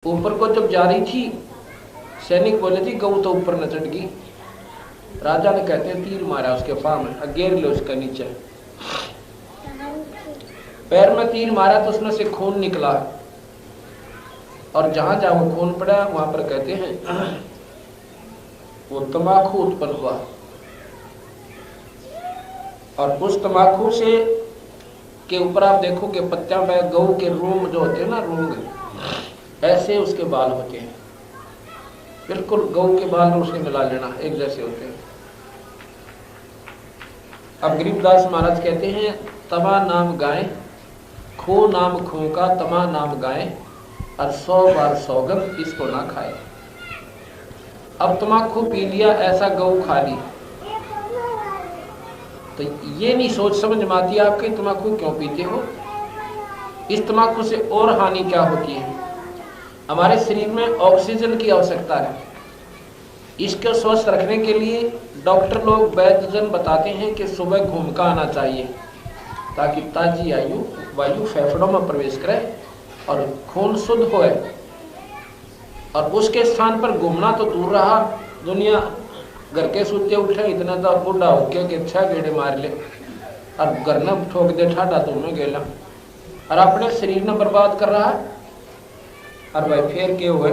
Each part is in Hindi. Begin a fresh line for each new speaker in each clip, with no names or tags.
ऊपर को जब जा रही थी, सैनिक बोले थी गऊ तो ऊपर न चढ़ गई। राजा ने कहते हैं तीर मारा उसके पाँव में, गिर लो उसका नीचे। पैर में तीर मारा तो उसमें से खून निकला, और जहां जहां वो खून पड़ा वहां पर कहते हैं वो तंबाकू उत्पन्न हुआ। और उस तंबाकू से के ऊपर आप देखोगे पत्तियां में गऊ के रूंग जो होते हैं ना, रूंग ऐसे उसके बाल होते हैं, बिल्कुल गऊ के बाल उससे मिला लेना, एक जैसे होते हैं। अब गरीबदास महाराज कहते हैं तमा नाम गाय, खो नाम खो का तमा नाम गाय, और 100 बार सौगंध इसको ना खाए। अब तम्बाकू पी लिया, ऐसा गऊ खा ली, तो ये नहीं सोच समझ में आती आपके तम्बाकू क्यों पीते हो। इस तम्बाकू से और हानि क्या होती है। हमारे शरीर में ऑक्सीजन की आवश्यकता है, इसको स्वस्थ रखने के लिए डॉक्टर लोग वैद्यजन बताते हैं कि सुबह घूम कर आना चाहिए, ताकि ताजी वायु फेफड़ों में प्रवेश करे और खून शुद्ध होए। और उसके स्थान पर घूमना तो दूर रहा, दुनिया घर के सूते उठे इतना तो बूढ़ा हो गया कि 6 गेड़े मार ले और घर न ठोक दे ठाडा तुम्हें गेला, और अपने शरीर ने बर्बाद कर रहा है। और भाई फिर क्या हुआ,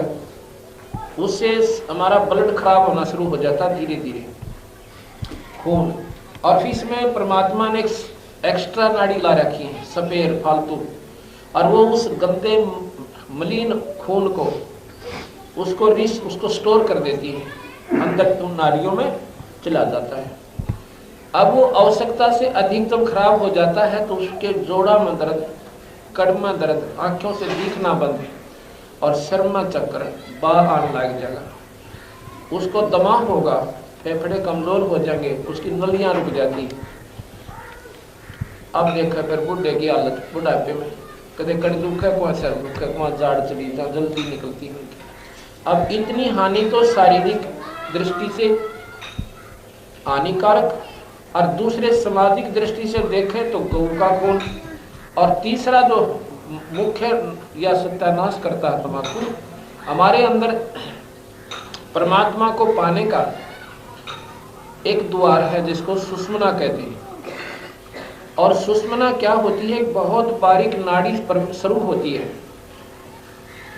उससे हमारा ब्लड खराब होना शुरू हो जाता धीरे धीरे खून। और फिर इसमें परमात्मा ने एक्स्ट्रा नाड़ी ला रखी है सफेद फालतू, और वो उस गंदे मलिन खून को उसको स्टोर कर देती है, अंदर उन नाड़ियों में चला जाता है। अब वो आवश्यकता से अधिकतम खराब हो जाता है तो उसके जोड़ा में दर्द, कड़ में दर्द, आंखों से दिखना बंद और सिर में चक्कर, बाल आने लग जाएगा, उसको दमा होगा, फेफड़े कमजोर हो जाएंगे, उसकी नलियां रुक जाती। अब देखा फिर बूढ़े की हालत, बुढ़ापे में कदे कड़ दुख है, कौन सिर दुख है, कौन जाड़ चली जा जल्दी निकलती है। अब इतनी हानि तो शारीरिक दृष्टि से हानिकारक, और दूसरे सामाजिक दृष्टि से देखें तो गौ का खून, और तीसरा जो मुख्य या सत्यानाश करता है तम्बाकू, हमारे अंदर परमात्मा को पाने का एक द्वार है जिसको सुषुम्ना कहते हैं। और सुषुम्ना क्या होती है, बहुत बारीक नाड़ी शुरू होती है,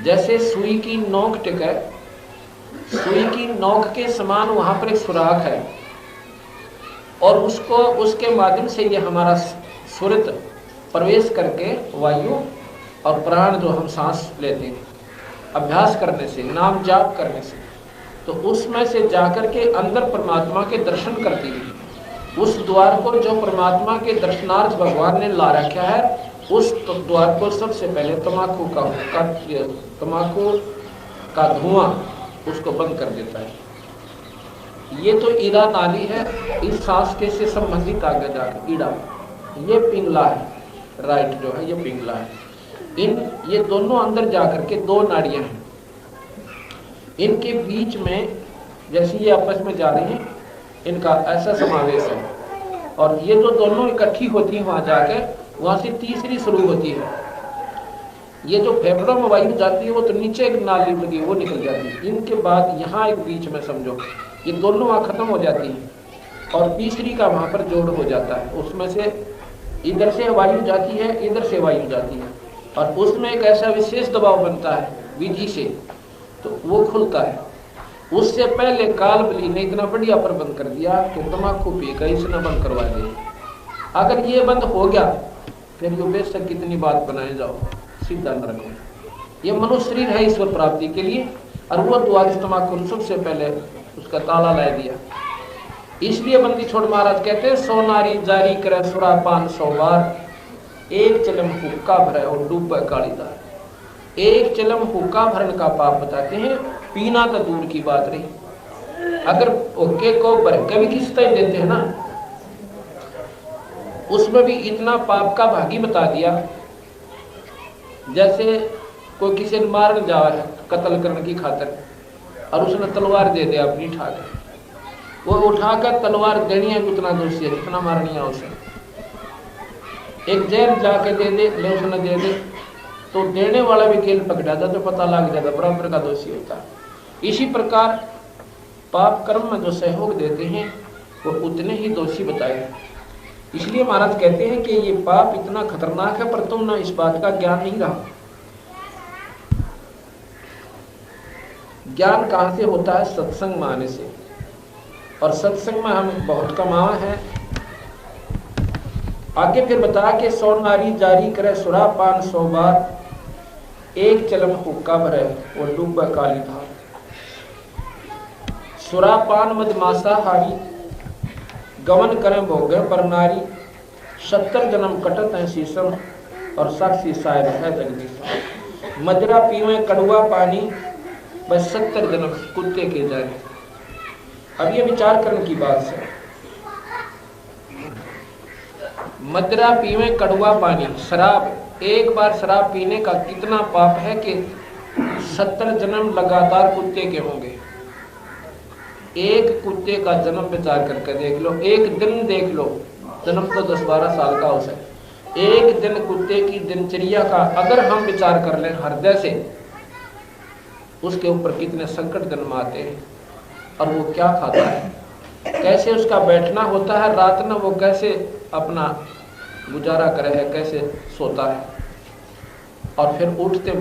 जैसे सुई की नोक टिके, सुई की नोक के समान वहां पर एक सुराख है, और उसके माध्यम से ये हमारा सुरत प्रवेश करके वायु और प्राण जो हम सांस लेते हैं अभ्यास करने से, नाम जाप करने से, तो उसमें से जाकर के अंदर परमात्मा के दर्शन करती है। उस द्वार को जो परमात्मा के दर्शनार्थ भगवान ने ला रखा है, उस द्वार को सबसे पहले तम्बाकू का धुआं उसको बंद कर देता है। ये तो ईड़ा नाली है, इस सांस के से संबंधित आगे जाकर ईड़ा, ये पिंगला है, राइट जो है ये पिंगला है। ये दोनों अंदर जाकर के 2 नाड़ियां हैं, इनके बीच में जैसे ये आपस में जा रही हैं, इनका ऐसा समावेश है, और ये जो दोनों इकट्ठी होती है वहां जाके, वहां से तीसरी शुरू होती है। ये जो फेफड़ों में वायु जाती है वो तो नीचे एक नाली लगी वो निकल जाती है, इनके बाद यहाँ एक बीच में समझो ये दोनों वहां खत्म हो जाती है, और तीसरी का वहां पर जोड़ हो जाता है। उसमें से इधर से वायु जाती है, इधर से वायु जाती है, और उसमें एक ऐसा विशेष दबाव बनता है विधि से, तो वो खुलता है। उससे पहले कालबली ने इतना बढ़िया प्रबंध कर दिया कि तम्बाकू पीकर इसने बंद करवा दिया। अगर ये बंद हो गया फिर जो बेशक कितनी बात बनाए जाओ, सीधा नरक में। ये मनुष्य शरीर है ईश्वर प्राप्ति के लिए, और वो द्वार तम्बाकू सबसे पहले उसका ताला ला दिया। इसलिए बंदी छोड़ महाराज कहते हैं, 100 नारी जारी करे सुरापान 100 बार, एक चलम हुक्का भरे और डूबे कालीदार। एक चलम हुक्का भरन का पाप बताते हैं, पीना तो दूर की बात रही, अगर हुक्के को भर के भी किस तरह देते हैं ना, उसमें भी इतना पाप का भागी बता दिया। जैसे कोई किसी ने मारने जा रहा है कत्ल करने की खातिर, और उसने तलवार दे दे अपनी उठाकर, वो उठाकर तलवार देनी है उतना दोषी है जितना मारनी है उसे। एक जहर जाके दे दे, ले उसने दे दे, तो देने वाला भी केल पकड़ा जाता तो पता लग जाता बराबर का दोषी होता है। इसी प्रकार पाप कर्म में जो सहयोग देते हैं वो उतने ही दोषी बताए। इसलिए महाराज कहते हैं कि ये पाप इतना खतरनाक है पर तुम ना इस बात का ज्ञान नहीं रहा। ज्ञान कहां से होता है? सत्संग में आने से। और सत्संग में हम बहुत कमावा है। आगे फिर बता के 100 नारी जारी करे सुरापान 100 बार, एक चलम हुक्का भरे वो डूब काली धार। सुरापान मदमासा हारी, गमन करें भोगे पर नारी, 70 जन्म कटत है शीशम और साक्षी साहिब है जगदीश। मजरा पीवे कड़वा पानी, बस 70 जन्म कुत्ते के जाने। अब ये विचार करने की बात है। मदरा पीवे कड़वा पानी, शराब, एक बार शराब पीने का कितना पाप है कि 70 जन्म लगातार कुत्ते के होंगे। एक कुत्ते का जन्म विचार करके देख लो, एक दिन देख लो, जन्म तो 10-12 साल का हो सकता, एक दिन कुत्ते की दिनचर्या का अगर हम विचार कर लें हृदय से, उसके ऊपर कितने संकट जन्म आते हैं। और वो क्या खाता है, कैसे उसका बैठना होता है, रात में वो कैसे अपना गुजारा करे है, कैसे सोता है। और फिर उठते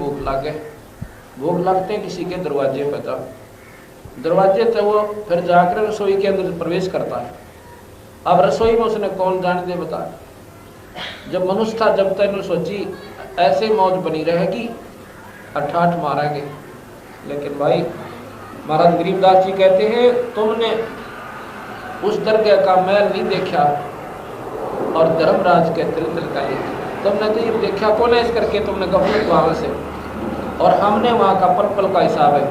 भूख लगते किसी के दरवाजे पर जाओ, दरवाजे से वो फिर जाकर रसोई के अंदर प्रवेश करता है। अब रसोई में उसने कौन जान दे बता। जब मनुष्य था जब तक सोची ऐसे मौज बनी रहेगी, अठाठ मारेंगे। लेकिन भाई महाराज गरीबदास जी कहते हैं तुमने उस दरगाह का मैल नहीं देखा और धर्मराज के दिल का तुमने तो ये देखा कौन है, इस करके तुमने गफलत वहां से, और हमने वहां का पल पल का हिसाब है।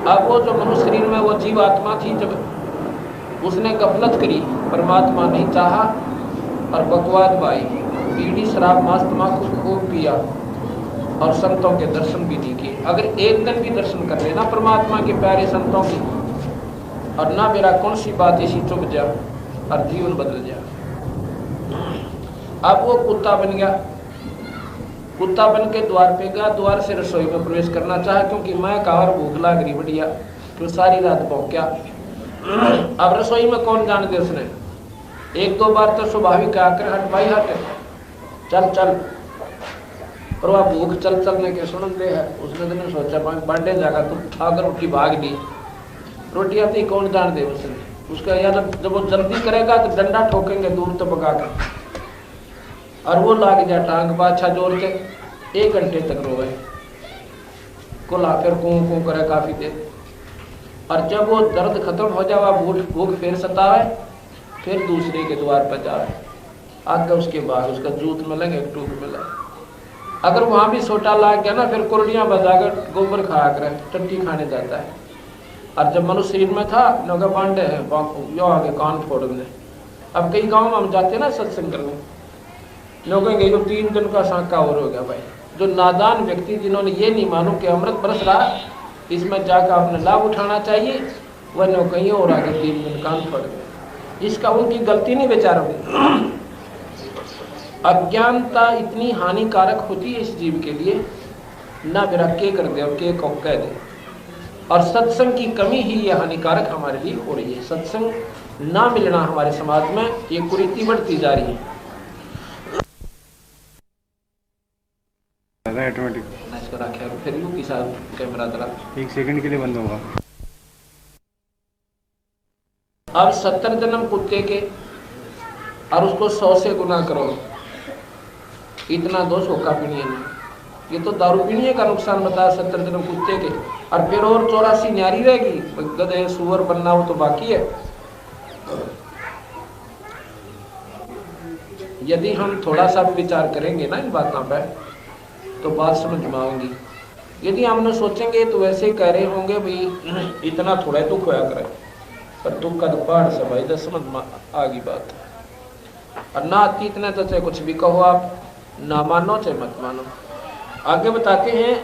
अब वो जो मनुष्य शरीर में वो जीव आत्मा थी, जब उसने गफलत करी, परमात्मा नहीं चाहा और बकवाद भाई, बीड़ी शराब मांस तमाकू खूब पिया और संतों के दर्शन भी नहीं किए। अगर एक दिन भी दर्शन कर लेना परमात्मा के प्यारे संतों की, और ना मेरा कौन सी बात ऐसी चुप जा और जीवन बदल जा। अब वो कुत्ता बन गया, कुत्ता बन के द्वार पे गया, द्वार से रसोई में प्रवेश करना चाहा क्योंकि मैं का और भूख लग रही बढ़िया, तो सारी रात भौंक्या। अब रसोई में कौन जान दे, उसने 1-2 बार तो स्वाभाविक आकर हट भाई हट, चल चल, पर वह भूख चल चलने के सुन दे है। उसने तो सोचा बांटे जाकर तुम खाकर उठी भाग ली, रोटी आती कौन जान दे उसने, उसका यार जब वो जल्दी करेगा तो डंडा ठोकेंगे दूर तो भगा कर, और वो लाग जा टांग बाछा जोर के 1 घंटे तक रोए, कुला फिर कूं करे काफी देर। और जब वो दर्द खत्म हो जाए, भूख फिर सतावे, फिर दूसरे के द्वार पर जाए, आगे उसके बाद उसका जूत मिलेंगे, एक टूक मिले। अगर वहां भी सोटा लाग गया ना, फिर कुरडियां बजाकर गोबर खाया करे, टट्टी खाने जाता है। और जब मनुष्य शरीर में था लोग बांटे हैं यो आगे कान फोड़ दे। अब कई गाँव में हम जाते हैं ना सत्संग करने, लोग कहेंगे जो 3 दिन का सांका और हो गया भाई। जो नादान व्यक्ति जिन्होंने ये नहीं मानो कि अमृत बरस रहा, इसमें जाकर अपने लाभ उठाना चाहिए, वह लोग कहीं और आगे 3 दिन कान फोड़ गए। इसका उनकी गलती नहीं बेचारों की। अज्ञानता इतनी हानिकारक होती है इस जीव के लिए, ना मेरा के कर दे और के को कह दे। और सत्संग की कमी ही ये हानिकारक हमारे लिए हो रही है। सत्संग ना मिलना हमारे समाज में ये कुरीति बढ़ती जा रही है।
ऑटोमेटिक
इसको रखे फिर यूं की साहब कैमरा तरह
1 सेकंड के लिए बंद होगा।
अब 70 जन्म कुत्ते के और उसको 100 से गुना करो, इतना दोष होगा पीने में। ये तो दारू पीने का नुकसान बताया 70 जन्म कुत्ते के, और फिर और 84 न्यारी रहेगी, गधे सुअर बनना वो तो बाकी है। यदि हम थोड़ा सा भी विचार करेंगे ना इन बातों पर तो बात समझ में आएंगी। यदि हमने सोचेंगे तो वैसे ही कह रहे होंगे भाई इतना थोड़ा दुख होया करे, पर दुख का तो पहाड़ से भाई तो समझ में आ गई बात। और ना आती इतने तो चाहे कुछ भी कहो आप, ना मानो चाहे मत मानो। आगे बताते हैं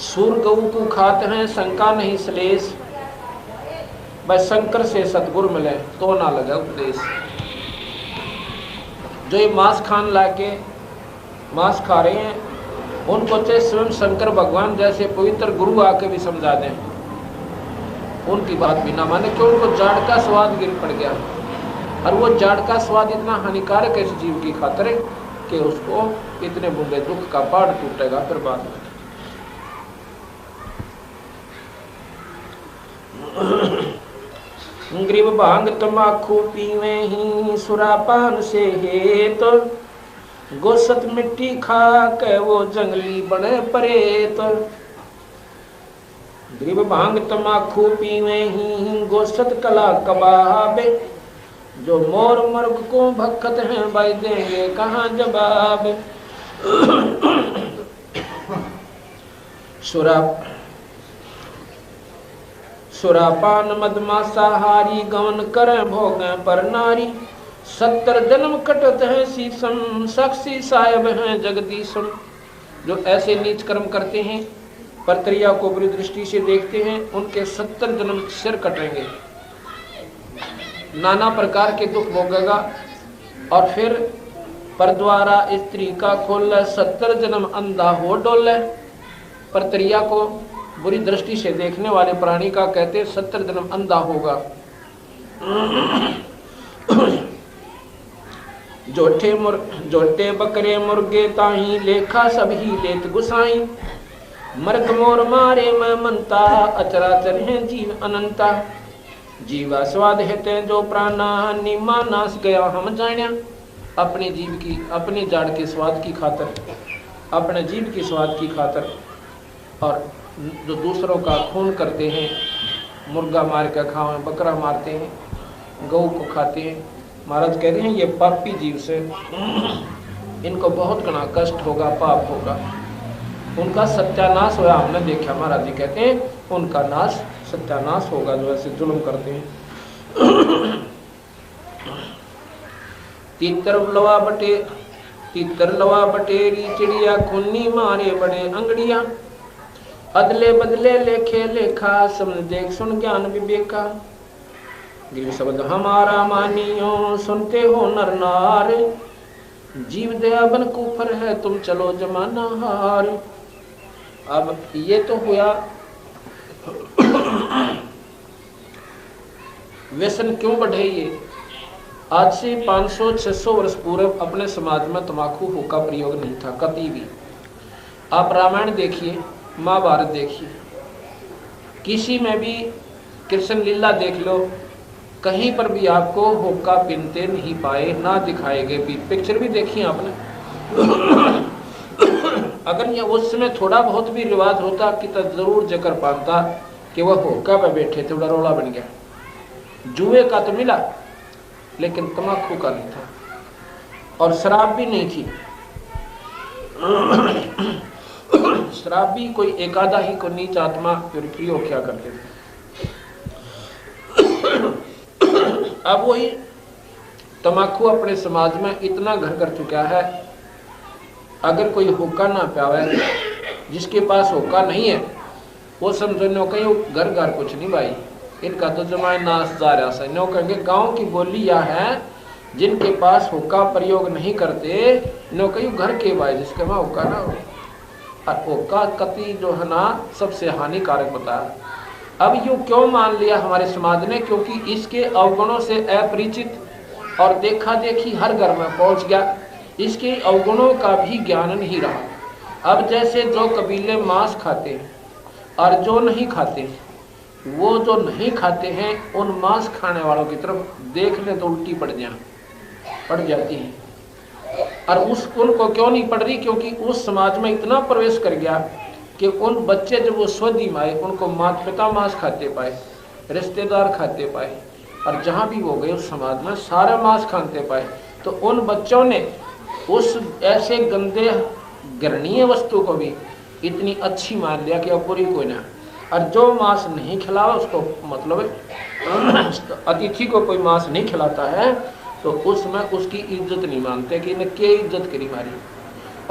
सूर गऊ को खाते हैं शंका नहीं श्लेष, भाई शंकर से सतगुरु मिले तो ना लगे उपदेश। जो ये मांस खान लाके मांस खा रहे हैं उनको चाहे स्वयं शंकर भगवान जैसे पवित्र गुरु आके भी समझा दें, उनकी बात भी ना माने, क्यों उनको जाड़ का स्वाद गिर पड़ गया। और वो जाड़ का स्वाद इतना हानिकारक है इस जीव की खातिर कि उसको इतने बूंदे दुख का पहाड़ टूटेगा फिर बाद में। ग्रीब भांग तमाखू पीवे ही सुरापान से हेत, गोसत मिट्टी खा के वो जंगली बने परेत। ग्रीब भांग तमाखू पीवे ही गोसत कला कबाबे, जो मोर मर्ग को भक्कत हैं भाई देंगे कहाँ जवाब। सुरापान मदमासाहारी गवन कर भोगे पर नारी, 70 जन्म कटत है शीशम साक्षी साहेब हैं जगदीशम। जो ऐसे नीच कर्म करते हैं परत्रिया को बुरी दृष्टि से देखते हैं उनके 70 जन्म सिर कटेंगे, नाना प्रकार के दुख भोगेगा। और फिर पर द्वारा स्त्री का खोल 70 जन्म अंधा हो डोले। परत्रिया को बुरी दृष्टि से देखने वाले प्राणी का कहते 70 जन्म अंधा होगा। जोटे बकरे मुर्गे ताही लेखा सभी लेत गुसाई, मर्ग मोर मारे मैं मनता अचराचर है जीव अनंता। जीवा स्वाद हेते जो प्राणा निमा नाश गया हम जाण्या। अपने जीव की अपनी जाड़ के स्वाद की खातर, अपने जीव की स्वाद की खातर और जो दूसरों का खून करते हैं, मुर्गा मार कर खाओ, बकरा मारते हैं, गऊ को खाते हैं, महाराज कह रहे हैं ये पापी जीव से इनको बहुत घना कष्ट होगा, पाप होगा, उनका सत्यानाश होगा। हमने देखा महाराज जी कहते हैं उनका नाश सत्यानाश होगा जो ऐसे जुल्म करते हैं। तीतर लवा बटेरी चिड़िया खुन्नी मारे बड़े अंगड़िया, अदले बदले लेखे लेखा समझ देख सुन ज्ञान विवेका। गिर शब्द हमारा मानियो सुनते हो नर नार, जीव दया बन कुफर है तुम चलो जमाना हार। अब ये तो हुआ व्यसन क्यों बढ़े। ये आज से 500-600 वर्ष पूर्व अपने समाज में तंबाकू हुक्का प्रयोग नहीं था कभी भी। आप रामायण देखिए, महाभारत देखिए, किसी में भी कृष्ण लीला देख लो, कहीं पर भी आपको हुक्का पीनते नहीं पाए, ना दिखाए गए भी। पिक्चर भी देखी आपने। अगर ये उस समय थोड़ा बहुत भी रिवाज होता कि तो जरूर जिक्र पाता कि वह हुक्का पे बैठे थे, थोड़ा रोला बन गया। जुए का तो मिला लेकिन तम्बाकू का नहीं था, और शराब भी नहीं थी। शराब भी कोई एकादा ही को नीच आत्मा प्रयोग क्या करते थे। अब वही तम्बाकू अपने समाज में इतना घर कर चुका है, अगर कोई हुक्का ना पावे, जिसके पास हुक्का नहीं है वो समझो कहीं घर घर कुछ नहीं भाई, इनका तो जमाए नाश जा रहा है। नो कहेंगे गांव की बोली यह है जिनके पास हुक्का प्रयोग नहीं करते, नो कहीं घर के भाई जिसके वहां हुक्का ना हो। और हुक्का कति जो है ना सबसे हानिकारक होता है। अब यूं क्यों मान लिया हमारे समाज ने, क्योंकि इसके अवगुणों से अपरिचित और देखा देखी हर घर में पहुंच गया, इसके अवगुणों का भी ज्ञान नहीं रहा। अब जैसे जो कबीले मांस खाते हैं और जो नहीं खाते, वो जो नहीं खाते हैं उन मांस खाने वालों की तरफ देखने तो उल्टी पड़ जाती है। और उनको क्यों नहीं पड़ रही, क्योंकि उस समाज में इतना प्रवेश कर गया कि उन बच्चे जब वो स्वदी माए उनको माता पिता मांस खाते पाए, रिश्तेदार खाते पाए, और जहाँ भी वो गए उस समाज में सारे मांस खाते पाए, तो उन बच्चों ने उस ऐसे गंदे घृणीय वस्तु को भी इतनी अच्छी मान लिया कि अब पूरी कोई ना। और जो मांस नहीं खिलावा उसको, मतलब अतिथि को कोई मांस नहीं खिलाता है तो उसमें उसकी इज्जत नहीं मानते कि इन्हें क्या इज्जत करी मारी।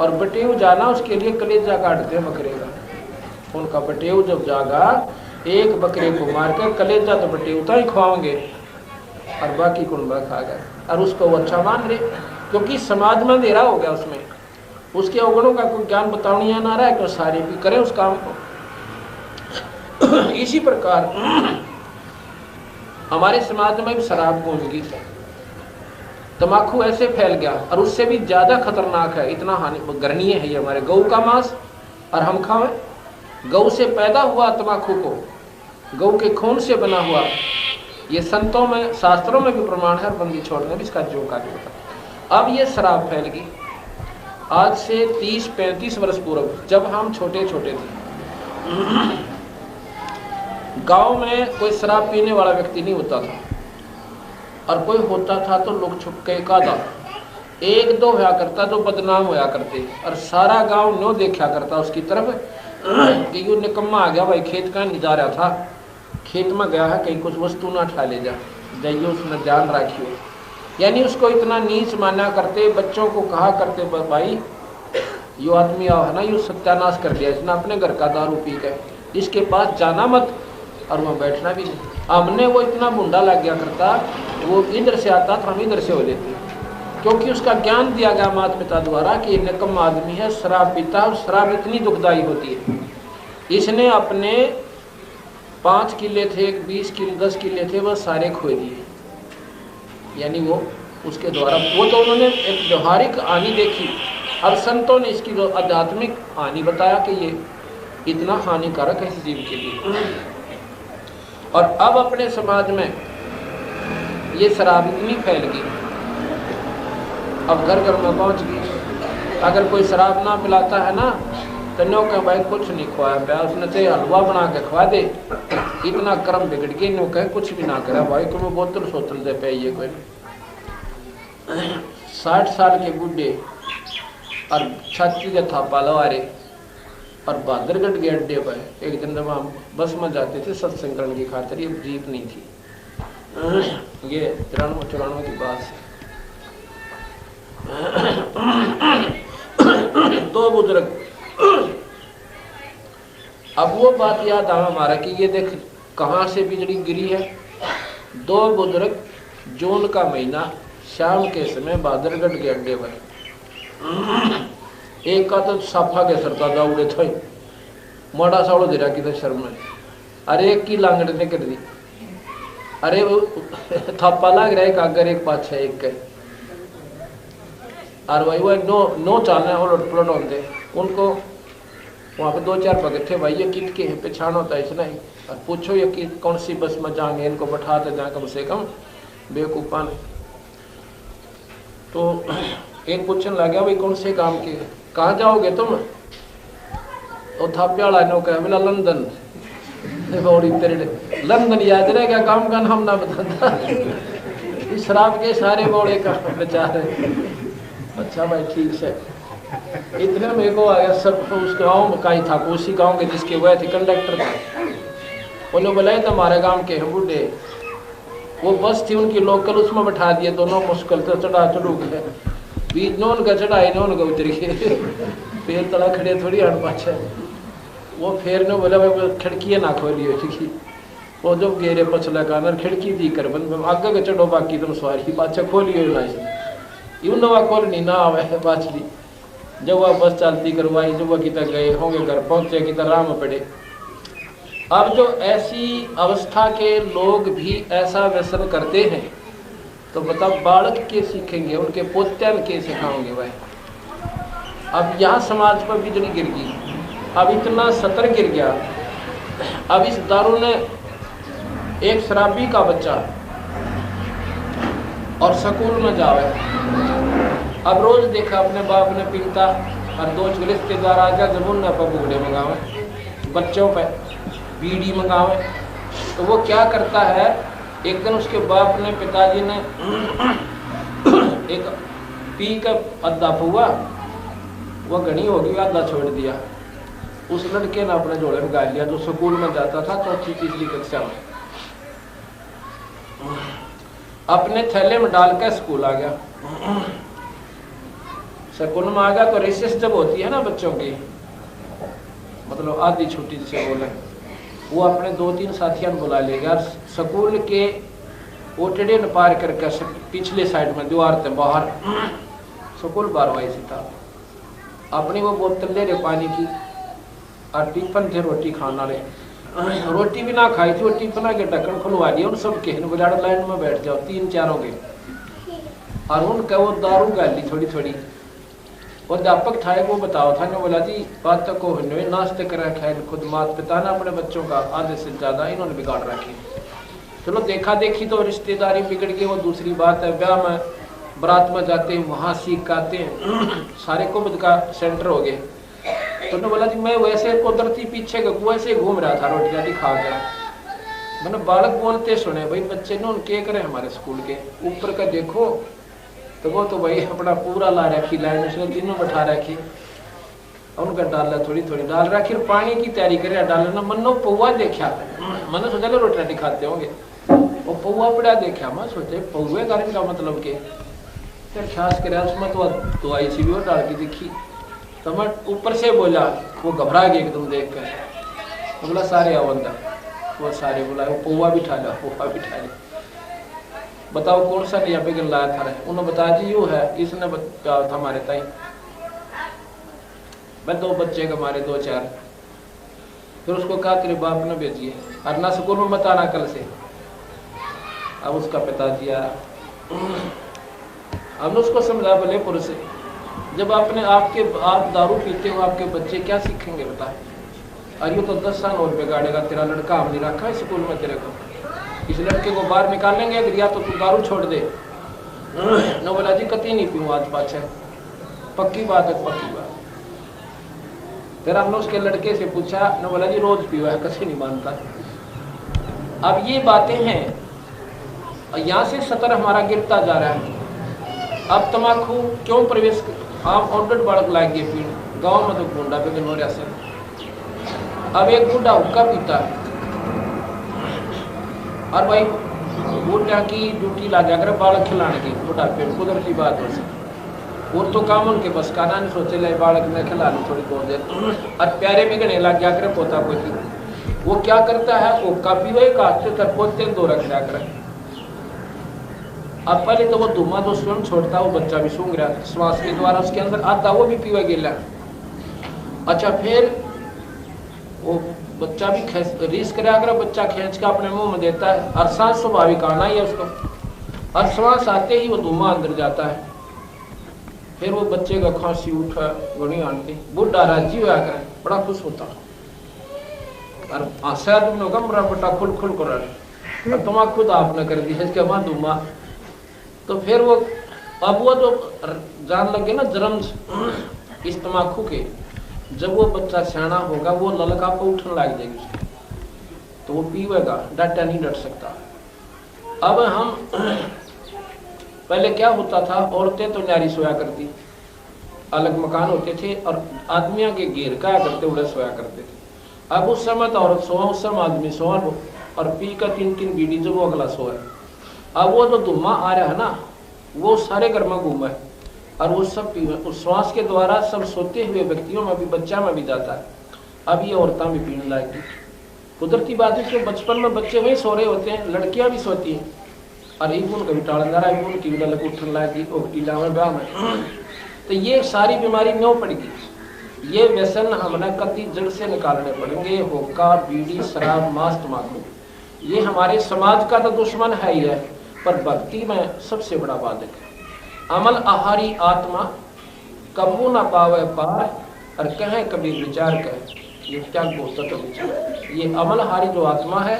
और बटेव जाना उसके लिए कलेजा काटते हैं बकरे का। उनका बटेव जब जागा एक बकरे को मारकर कलेजा तो बटे उतना ही खुआओगे और बाकी कुंबा खा गए, और उसको वो अच्छा मान रहे क्योंकि समाज में अंधेरा हो गया, उसमें उसके अवगुणों का कोई ज्ञान बताने ना रहा है, तो सारे भी करें उस काम को। इसी प्रकार हमारे समाज में भी शराब गूंज गई, तम्बाकू ऐसे फैल गया, और उससे भी ज्यादा खतरनाक है, इतना हानि गर्णीय है ये हमारे गऊ का मांस, और हम खावें। गऊ से पैदा हुआ तम्बाकू को, गऊ के खून से बना हुआ, ये संतों में शास्त्रों में भी प्रमाण है, बंदी छोड़ने भी इसका जो कार्य होता। अब ये शराब फैल गई आज से 30-35 वर्ष पूर्व, जब हम छोटे छोटे थे, गांव में कोई शराब पीने वाला व्यक्ति नहीं होता था, और कोई होता था तो लोग छुप के का था, एक दो होया करता तो बदनाम होया करते, और सारा गांव न्यो देखा करता उसकी तरफ कि यू निकम्मा आ गया भाई, खेत का नहीं जा रहा था, खेत में गया है, कहीं कुछ वस्तु ना उठा ले जा, जाइए उसने ध्यान रखियो। यानी उसको इतना नीच माना करते, बच्चों को कहा करते भाई यो आदमी आओ है ना, यो सत्यानाश कर दिया इसने अपने घर का दारू पी के, इसके पास जाना मत, और वहाँ बैठना भी नहीं। हमने वो इतना मुंडा लग गया करता, वो इधर से आता तो हम इधर से हो लेते, क्योंकि उसका ज्ञान दिया गया माता पिता द्वारा कि ये निकम्मा आदमी है, शराब पीता, और शराब इतनी दुखदायी होती है। इसने अपने 5 किले थे, 20 किले, 10 किले थे, वह सारे खो दिए। यानी वो उसके द्वारा, वो तो उन्होंने एक व्यवहारिक हानि देखी, अब संतों ने इसकी जो आध्यात्मिक हानि बताया कि ये इतना हानिकारक है इस जीव के लिए। और अब अपने समाज में ये शराब इतनी फैल गई, अब घर घर में पहुंच गई। अगर कोई शराब ना पिलाता है ना, तो नो कह भाई कुछ नहीं खुआया पाया, उसने चाहे हलवा बना के खुआ दे, इतना कर्म बिगड़ गई, नो कहे कुछ भी ना करा भाई, तुम्हें बोतल सोतल दे पे ये कोई 60 साल के बूढ़े और छाती के थापा लवारे, और बहादुरगढ़ के अड्डे पर एक दिन जब हम बस में जाते थे सत्संग करने की खातिर, ये जीप नहीं थी, ये 93-94 की बात है, 2 बुजुर्ग, अब वो बात याद आ हमारा कि ये देख कहाँ से बिजली गिरी है। 2 बुजुर्ग जून का महीना शाम के समय बहादुरगढ़ के अड्डे पर, एक का तो साफा के सरता जाऊड़े थे, मोड़ा सावड़ो धीरा की तो शर्म है, अरे एक की लांगड़ ने कर दी, अरे वो थापा लग रहा है, एक आगर एक पाछे एक के, और वही वो नो चालने और उलट पलट होते, उनको वहाँ पे 2-4 पकड़े भाई, ये कित के पहचान होता है इसने, और पूछो ये कि कौन सी बस में जाएंगे, इनको बैठाते जाए कम से कम, बेवकूफ़ा ने। तो एक पूछने लगा भाई कौन से काम के, कहाँ जाओगे तुम, तो थाप्याला नो कहे बोला लंदन, लंदन याद रहेगा, काम का नाम ना बताता, इस शराब के सारे बौड़े का बेचारे। अच्छा भाई ठीक है, इतने मेरे को आ गया सब, उस गाँव का ही था, उसी गाँव के जिसके वह थे कंडक्टर था, उन्होंने बुलाए तो हमारे गाँव के हैं बूढ़े, वो बस थी उनकी लोकल, उसमें बैठा दिए, दोनों मुश्किल से चढ़ा चढ़ू गए, बीच नोन का चढ़ाई नोन का उतर गए, पेड़ तला खड़े थोड़ी हट पाछे, वो फेर ने बोला भाई खिड़की ना खोलियो, ठीक, वो जब गेरे पछला कानर खिड़की दी कर बंद, आगे के चढ़ो बाकी तुम सवारी पाछे खोलियो ना, यूं नवा खोल नहीं ना आवे पाछली, जब वह बस चलती करवाई, जब वह कितना गए होंगे घर पहुंचे कितना राम पड़े। अब जो ऐसी अवस्था के लोग भी ऐसा व्यसन करते हैं, तो बताओ बालक के सीखेंगे, उनके पोत्यान के सिखाओगे वह। अब यहाँ समाज पर बिजली गिर गई, अब इतना सतर गिर गया, अब इस दारू ने एक शराबी का बच्चा और स्कूल में जावे, अब रोज देखा अपने बाप ने पीता, और 2 रिश्तेदार आ गया जमुना पर बूढ़े मंगावे, बच्चों पे बीड़ी मंगावे, तो वो क्या करता है, एक दिन उसके बाप ने, पिताजी ने एक पी का अद्धा हुआ, वह घनी हो गई, आधा छोड़ दिया, उस लड़के ने अपने जोड़े में गाल लिया, जो स्कूल में जाता था 4th-3री कक्षा में, अपने थैले में डाल कर स्कूल आ गया। स्कूल में आ गया तो रिसेस जब होती है ना बच्चों की, मतलब आधी छुट्टी से बोले, वो अपने 2-3 साथियों को बुला लेगा। स्कूल के ओटड़े न पार करके पिछले साइड में दीवार से बाहर स्कूल बारवाई से था। अपनी वो बोतल ले रहे पानी की और टिफन थे रोटी खाना रहे। रोटी भी ना खाई थी, वो टिफन के ढक्कन खुलवा दिया। उन सब के बजाड़ लाइन में बैठ जाओ 3-4 हो गए और उनका वो दारू गाली थोड़ी थोड़ी। वो अध्यापक था वो बताओ था ने बोला जी बात तक को नाश्ते कर खाए खुद मात पिता ना अपने बच्चों का आधे से ज़्यादा इन्होंने बिगाड़ रखी। चलो देखा देखी तो रिश्तेदारी बिगड़ गई, वो दूसरी बात है। ब्याह में बारात में जाते हैं, वहाँ सीख के आते हैं, सारे कुबद का सेंटर हो गए। तो उन्होंने बोला जी मैं वैसे कुदरती पीछे का कुएं से घूम रहा था रोटियाँ दिखा कर। मैंने बालक बोलते सुने भाई बच्चे ने उनके करे हमारे स्कूल के ऊपर का देखो तो वो तो भाई अपना पूरा ला रखी लाइन उसने तीनों बैठा रखी। उनका डाला थोड़ी थोड़ी डाल रखी और पानी की तैयारी करे डालना। मनो पौवा देखा, मैंने सोचा ले रोटियाँ दिखाते होंगे। वो पौवा पड़ा देखा, मैं सोचे पौवे कारण का मतलब के फिर खास कर उसमें तो आई सी भी वो डाल के देखी। तो मैं ऊपर से बोला, वो घबरा गए एकदम देख कर। तो बोला सारे आओ अंदर। वो सारे बुलाए, वो पौवा बिठा लिया, पौवा बिठा लिया। बताओ कौन सा यहाँ पे गिर लाया था। उन्होंने बताया जी यू है, इसने बताया था हमारे ताई। मैं 2 बच्चे का हमारे 2-4। फिर उसको कहा तेरे बाप ने भेजिए और ना स्कूल में बताना कल से। अब उसका पिताजी आया, हमने उसको समझा भले पुरुष से जब आप दारू पीते हो आपके बच्चे क्या सीखेंगे बता। और ये तो 10 साल और बिगाड़ेगा तेरा लड़का, हमने रखा है स्कूल में तेरे को। इस लड़के को बाहर निकाल लेंगे अगर या तो तू दारू छोड़ दे। न बोला जी कती नहीं पीऊँ आज पाछे, पक्की बात है पक्की बात। फिर हमने उसके लड़के से पूछा, न बोला जी रोज पीवा है, कभी नहीं मानता। अब ये बातें हैं, यहाँ से सतर हमारा गिरता जा रहा है। अब तम्बाकू क्यों प्रवेश आप ऑर्डर बालक लाएंगे पीण गाँव में तो गुंडा पे गनोरिया से। अब एक बूढ़ा हुक्का पीता है और भाई बूढ़ा की ड्यूटी ला जाकर बालक खिलाने की बुढ़ापे में कुदरती बात हो सकती। और तो काम उनके बस का ना सोचे ले बालक में खिला लो थोड़ी बहुत देर और प्यारे भी गने लग जाकर पोता पोती। वो क्या करता है वो काफी हुए काटते तक पोते 2 रख जाकर। अब पहले तो वो धुआं तो स्वयं छोड़ता, वो बच्चा भी सूंघ रहा श्वास के द्वारा उसके अंदर आता, वो भी पीवा गिला। अच्छा फिर वो बच्चा भी रीस कराकर बच्चा खींच कर अपने मुंह में देता है और सांस स्वाभाविक आना ही है उसको। और श्वास आते ही वो धुआं अंदर जाता है। फिर वो बच्चे का खांसी उठा गोनी आंटी बुढ़ा राजी हुआ कर बड़ा खुश होता और आशा तुमने कमरा बटा खुल खुल कर तुम खुद आपने कर दिया इसके वहां धुआं। तो फिर वो अब वो तो जान लगे ना जन्म इस तम्बाकू के, जब वो बच्चा सियाना होगा वो ललका को उठने लग जाएगी उसके, तो वो पीवेगा, डटा नहीं डट सकता। अब हम पहले क्या होता था, औरतें तो न्यारी सोया करती, अलग मकान होते थे और आदमियों के घेर का करते उड़े सोया करते थे। अब उस समय तो औरत सोआ, उस समय आदमी सोआ और पी का 3-3 बीड़ी जब वो अगला सोआ। अब वो तो धुआं आ रहा है ना, वो सारे घर में घूमा है और वो सब उस श्वास के द्वारा सब सोते हुए व्यक्तियों में भी बच्चा में भी जाता है। अब ये औरतें भी पीने लगती। कुदरती बात है कि बचपन में बच्चे वही सो रहे होते हैं, लड़कियां भी सोती हैं और एक उनका भी टालंदारा की लग उठने लगी ओटीला में ब्याह में। तो ये सारी बीमारी न्यों पड़ेगी। ये व्यसन हमने कति जड़ से निकालने पड़ेंगे। हुक्का, बीड़ी, शराब, मांस, तम्बाकू ये हमारे समाज का तो दुश्मन है ही है, पर भक्ति में सबसे बड़ा बाधक है। अमल आहारी आत्मा कबू न पावे पार और कहे कबीर विचार कहे ये त्याग होता तो विचार। ये अमलहारी जो आत्मा है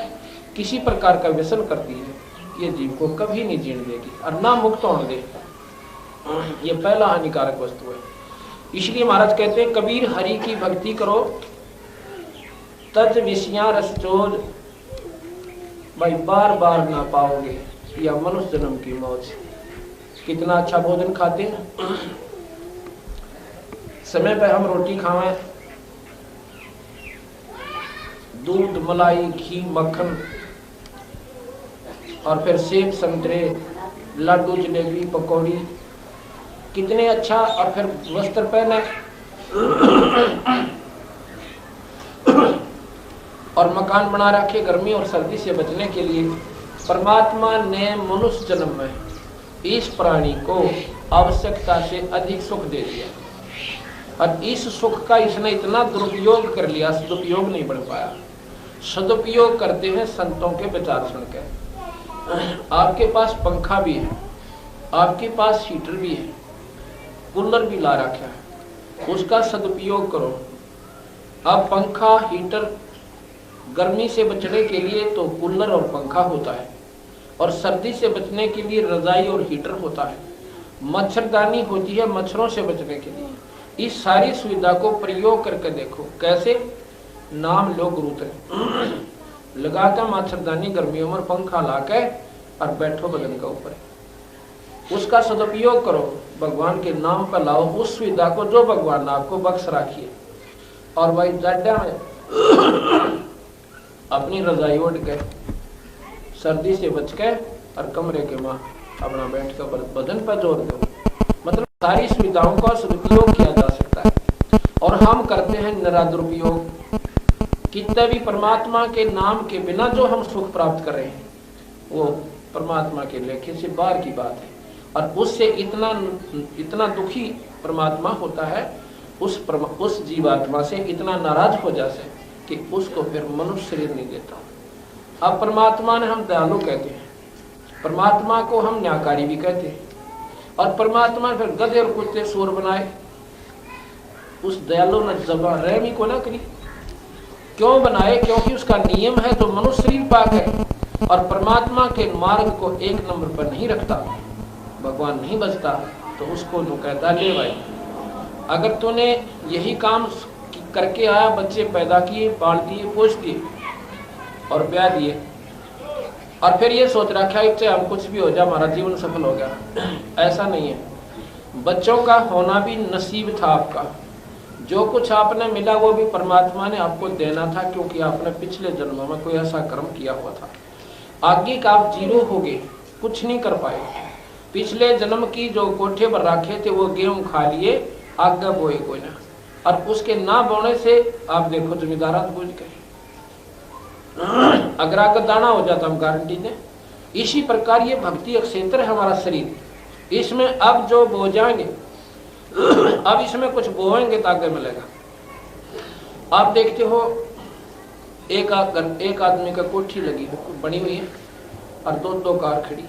किसी प्रकार का व्यसन करती है, ये जीव को कभी नहीं जीने देगी और ना मुक्त होने देगी। ये पहला हानिकारक वस्तु है। इसलिए महाराज कहते हैं कबीर हरि की भक्ति करो तज विषया रसचोज, भाई बार बार ना पाओगे या मनुष्य जन्म की मौज। कितना अच्छा भोजन खाते हैं, समय पे हम रोटी खावें, दूध, मलाई, घी, मक्खन और फिर सेब, संतरे, लड्डू, जलेबी, पकौड़ी, कितने अच्छा। और फिर वस्त्र पहने और मकान बना रखे गर्मी और सर्दी से बचने के लिए। परमात्मा ने मनुष्य जन्म में इस प्राणी को आवश्यकता से अधिक सुख दे दिया और इस सुख का इसने इतना दुरुपयोग कर लिया, सदुपयोग नहीं बढ़ पाया। सदुपयोग करते हैं संतों के विचार सुनकर। आपके पास पंखा भी है, आपके पास हीटर भी है, कूलर भी ला रखा है, उसका सदुपयोग करो। अब पंखा हीटर गर्मी से बचने के लिए तो कूलर और पंखा होता है, और सर्दी से बचने के लिए रजाई और हीटर होता है। मच्छरदानी होती है मच्छरों से बचने के लिए। इस सारी सुविधा को प्रयोग करके देखो कैसे। नाम लो गुरु थे लगाकर मच्छरदानी गर्मियों में पंखा लाके और बैठो बदन के ऊपर, उसका सदुपयोग करो, भगवान के नाम पर लाओ उस सुविधा को जो भगवान ने आपको बख्श राखी है। और भाई जाड्या में अपनी रजाई ओढ़ के सर्दी से बच के और कमरे के माँ अपना बैठ कर बदन पर जोर दो। मतलब सारी सुविधाओं का सदुपयोग किया जा सकता है और हम करते हैं निरा दुरुपयोग। कितने भी परमात्मा के नाम के बिना जो हम सुख प्राप्त कर रहे हैं वो परमात्मा के लेखे से बाहर की बात है। और उससे इतना दुखी परमात्मा होता है, उस जीवात्मा से इतना नाराज हो जाते कि उसको फिर मनुष्य शरीर नहीं देता। अब परमात्मा ने हम दयालु कहते हैं, परमात्मा को हम न्यायकारी भी कहते हैं, और परमात्मा ने फिर गधे और कुत्ते सूर बनाए। उस दयालु ने जबा रहमी को ना करी। क्यों बनाए? क्योंकि उसका नियम है तो मनुष्य शरीर पाक है और परमात्मा के मार्ग को एक नंबर पर नहीं रखता, भगवान नहीं बचता, तो उसको नो कहता ले भाई, अगर तूने यही काम करके आया, बच्चे पैदा किए, पाल दिए, पोष दिए और ब्याह दिए, और फिर ये सोच रखा है चाहे हम कुछ भी हो जाए हमारा जीवन सफल हो गया, ऐसा नहीं है। बच्चों का होना भी नसीब था आपका। जो कुछ आपने मिला वो भी परमात्मा ने आपको देना था, क्योंकि आपने पिछले जन्मों में कोई ऐसा कर्म किया हुआ था। आगे का आप जीरो हो गए, कुछ नहीं कर पाए। पिछले जन्म की जो कोठे पर रखे थे वो गेहूं खा लिए, आगे बोए कोई ना, और उसके ना बोने से आप देखो जमींदार बुझ गए। अगर आगे दाना हो जाता हम गारंटी दें। इसी प्रकार ये भक्ति क्षेत्र है हमारा शरीर, इसमें अब जो बो जाएंगे, अब इसमें कुछ बोएंगे तो आगे मिलेगा। आप देखते हो एक आदमी का कोठी लगी बनी हुई है और दो कार खड़ी,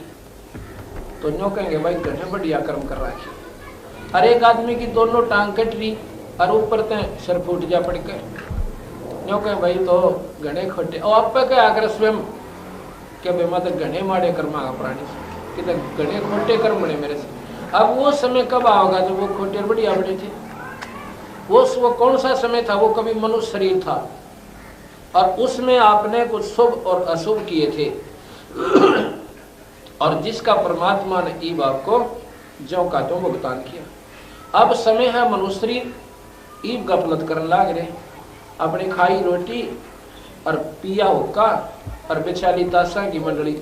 तो न्यों कहेंगे भाई घने बढ़िया कर्म कर रहा है। और एक आदमी की दोनों टांग कट रही और ऊपर ते सिर फूट जा पड़ कर, न्यों कहें भाई तो घने खोटे। और आप क्या आकर स्वयं के भाई मैं तो घने माड़े कर्मा का प्राणी कि घने खोटे कर्म बने मेरे से। अब वो समय कब आओगा जब वो खोटे बढ़िया बड़े थे? वो कौन सा समय था? वो कभी मनुष्य शरीर था और उसमें आपने कुछ शुभ और अशुभ किए थे और जिसका परमात्मा ने ईब आपको ज्यों का त्यों भुगतान किया। अब समय है मनुष्य शरीर ईब गफलत करने लाग रहे, अपने खाई रोटी और पिया हुक्का और बेचाली ताशा की मंडली,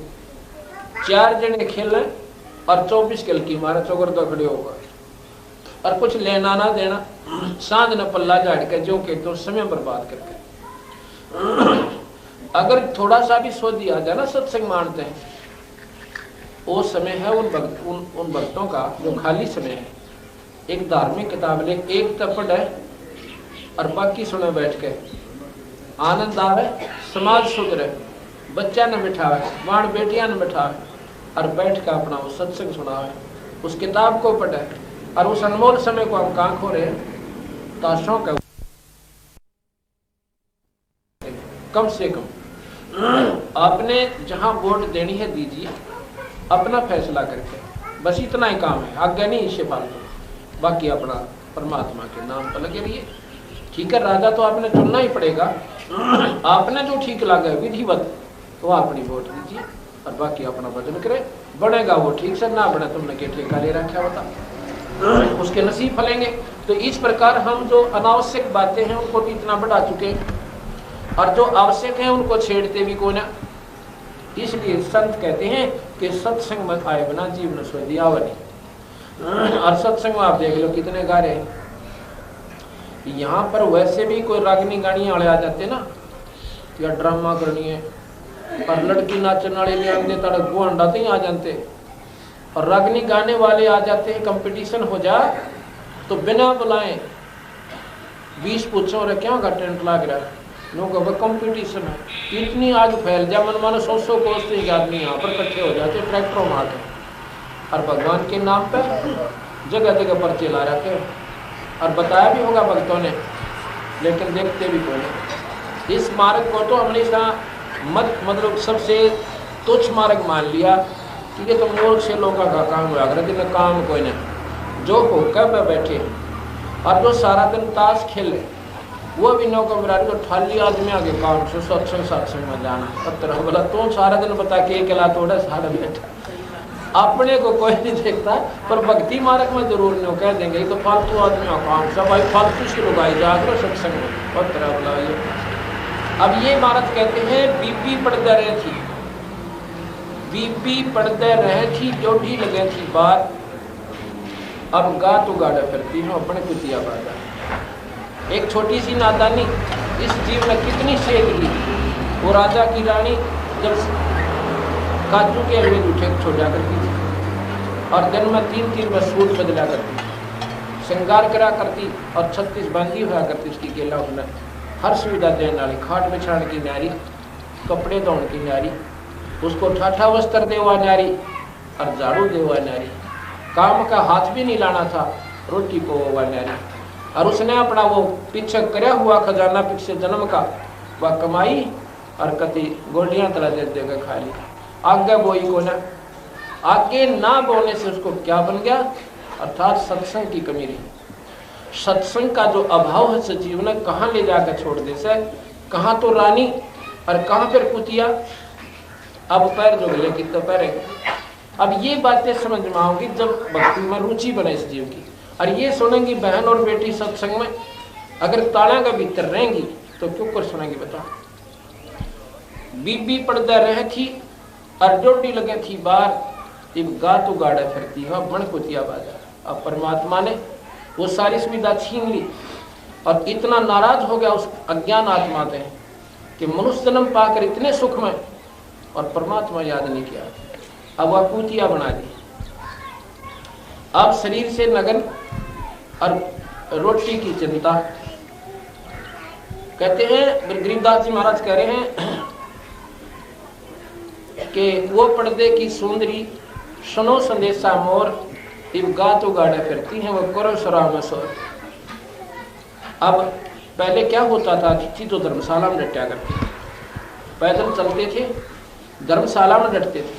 4 जने खेले और 24 कल की मारे चौकर तो खड़े होगा और कुछ लेना ना देना, सांझ न पल्ला झाड़ के जो के तो समय बर्बाद करके। अगर थोड़ा सा भी सो दिया जाए ना, सत्संग मानते हैं, वो समय है उन भक्तों का जो खाली समय है। एक धार्मिक किताब ले, एक तो पढ़े और बाकी सुने बैठ के, आनंद आवे, समाज सुधरे, बच्चा न बिठावे, बाण बेटियां न बिठावे और बैठ कर अपना वो सत्संग सुनावे, उस किताब को पढ़े। और उस अनमोल समय को हम कहाँ खो रहे हैं? ताशों का कम से कम आपने जहां वोट देनी है दीजिए, अपना फैसला करके, बस इतना ही काम है, आज्ञा नहीं इससे फालतू। बाकी अपना परमात्मा के नाम पर लगे रहिए। ठीक है, राजा तो आपने चुनना ही पड़ेगा, आपने जो ठीक लगा विधिवत तो अपनी वोट दीजिए और बाकी अपना भजन करे। बढ़ेगा वो ठीक से, ना बढ़े तुमने के ठेका ले रखा होता, उसके नसीब फलेंगे। तो इस प्रकार हम जो अनावश्यक बातें हैं उनको भी इतना बढ़ा चुके और जो आवश्यक है उनको छेड़ते भी को ना। इसलिए संत कहते हैं कि सत्संग में आए बिना जीवन स्वदियावनी। और सत्संग में आप देख लो कितने गा रहे हैं। यहाँ पर वैसे भी कोई रागनी गाड़ियां वाले आ जाते ना, या ड्रामा करनी है, और लड़की नाचने वाले ले आते तड़क वो अंडाते ही आ जाते, और रागनी गाने वाले आ जाते हैं। कंपटीशन हो जा तो बिना बुलाए 20 पूछो और क्या का टेंट लग रहा है, लोगों का कंपटीशन है। इतनी आग फैल जा, मन मानो 100 कोस के आदमी यहाँ पर इकट्ठे हो जाते ट्रैक्टरों में आके, और भगवान के नाम पर जगह जगह पर्चे ला रखे, और बताया भी होगा भक्तों ने, लेकिन देखते भी कौन। इस मार्ग को तो हमेशा मतलब सबसे तुच्छ मार्ग मान लिया कि ये तो मूर्ख से लोगों का काम हुआ कर, जिन्हें काम कोई नहीं, जो होकर पे बैठे और जो सारा दिन ताश खेले वो भी नौका बिरारी जो ठाली आदमी आगे काम से सत्संग में जाना पत्र बोला तो सारा दिन बता के अकेला थोड़ा सारा बैठा, अपने को कोई नहीं देखता। पर भक्ति मार्ग में जरूर नहीं कह देंगे तो फालतू आदमी का काम सब भाई फालतू से लुगाई जाकर सत्संग में पत्र बोला। ये अब ये मारत कहते हैं बीपी पड़ते रहे थी, बीपी पड़ते रहे थी जो ढी लगे थी बात, अब गा तो गाड़ा फिरती हूँ अपने कुतिया बाजा। एक छोटी सी नादानी इस जीव ने कितनी सेध ली। वो राजा की रानी जब काजू के हलवे जूठे छोड़ा करती थी और दिन में 3-3 बार सूट बदला करती, श्रृंगार करा करती और 36 बांधी हुआ करती उसकी केला उसने, हर सुविधा देने वाली, खाट बिछाने की नारी, कपड़े धोने की नारी, उसको ठाठा वस्त्र देवा नारी और झाड़ू देवा नारी, काम का हाथ भी नहीं लाना था, रोटी को वो नारी। और उसने अपना वो पीछे करया हुआ खजाना पिछले जन्म का वह कमाई और कति गोलियां तला दे देकर खा ली। आगे बोई को ना, आगे ना बोने से उसको क्या बन गया, अर्थात सत्संग की कमी रही। सत्संग का जो अभाव है सजीव ने कहाँ ले जाकर छोड़ दे से, कहाँ तो रानी और कहाँ फिर कुतिया, अब पैर जो गले कितने पैर। अब ये बातें समझ में आओगी जब भक्ति में रुचि बने इस जीव की, और ये सुनेंगी बहन और बेटी सत्संग में, अगर ताला का भीतर रहेंगी तो क्यों कर सुनेंगी बताओ। बीबी पर्दा रह थी और डोडी लगे थी बार, इब गा तो गाड़ा फिरती है बण कुतिया बाजार। अब परमात्मा ने वो सारी सुविधा छीन ली और इतना नाराज हो गया उस अज्ञान आत्मा से कि मनुष्य जन्म पाकर इतने सुख में और परमात्मा याद नहीं किया, अब वह कुतिया बना दी। अब शरीर से लगन और रोटी की चिंता। कहते हैं गरीबदास जी महाराज कह रहे हैं कि वो पर्दे की सुंदरी सुनो संदेशा मोर, इब गा तो गाड़ा फिरती हैं वो करो शराब में सोर। अब पहले क्या होता था, चिट्ठी तो धर्मशाला में डटा करती, पैदल चलते थे, धर्मशाला में डटते थे,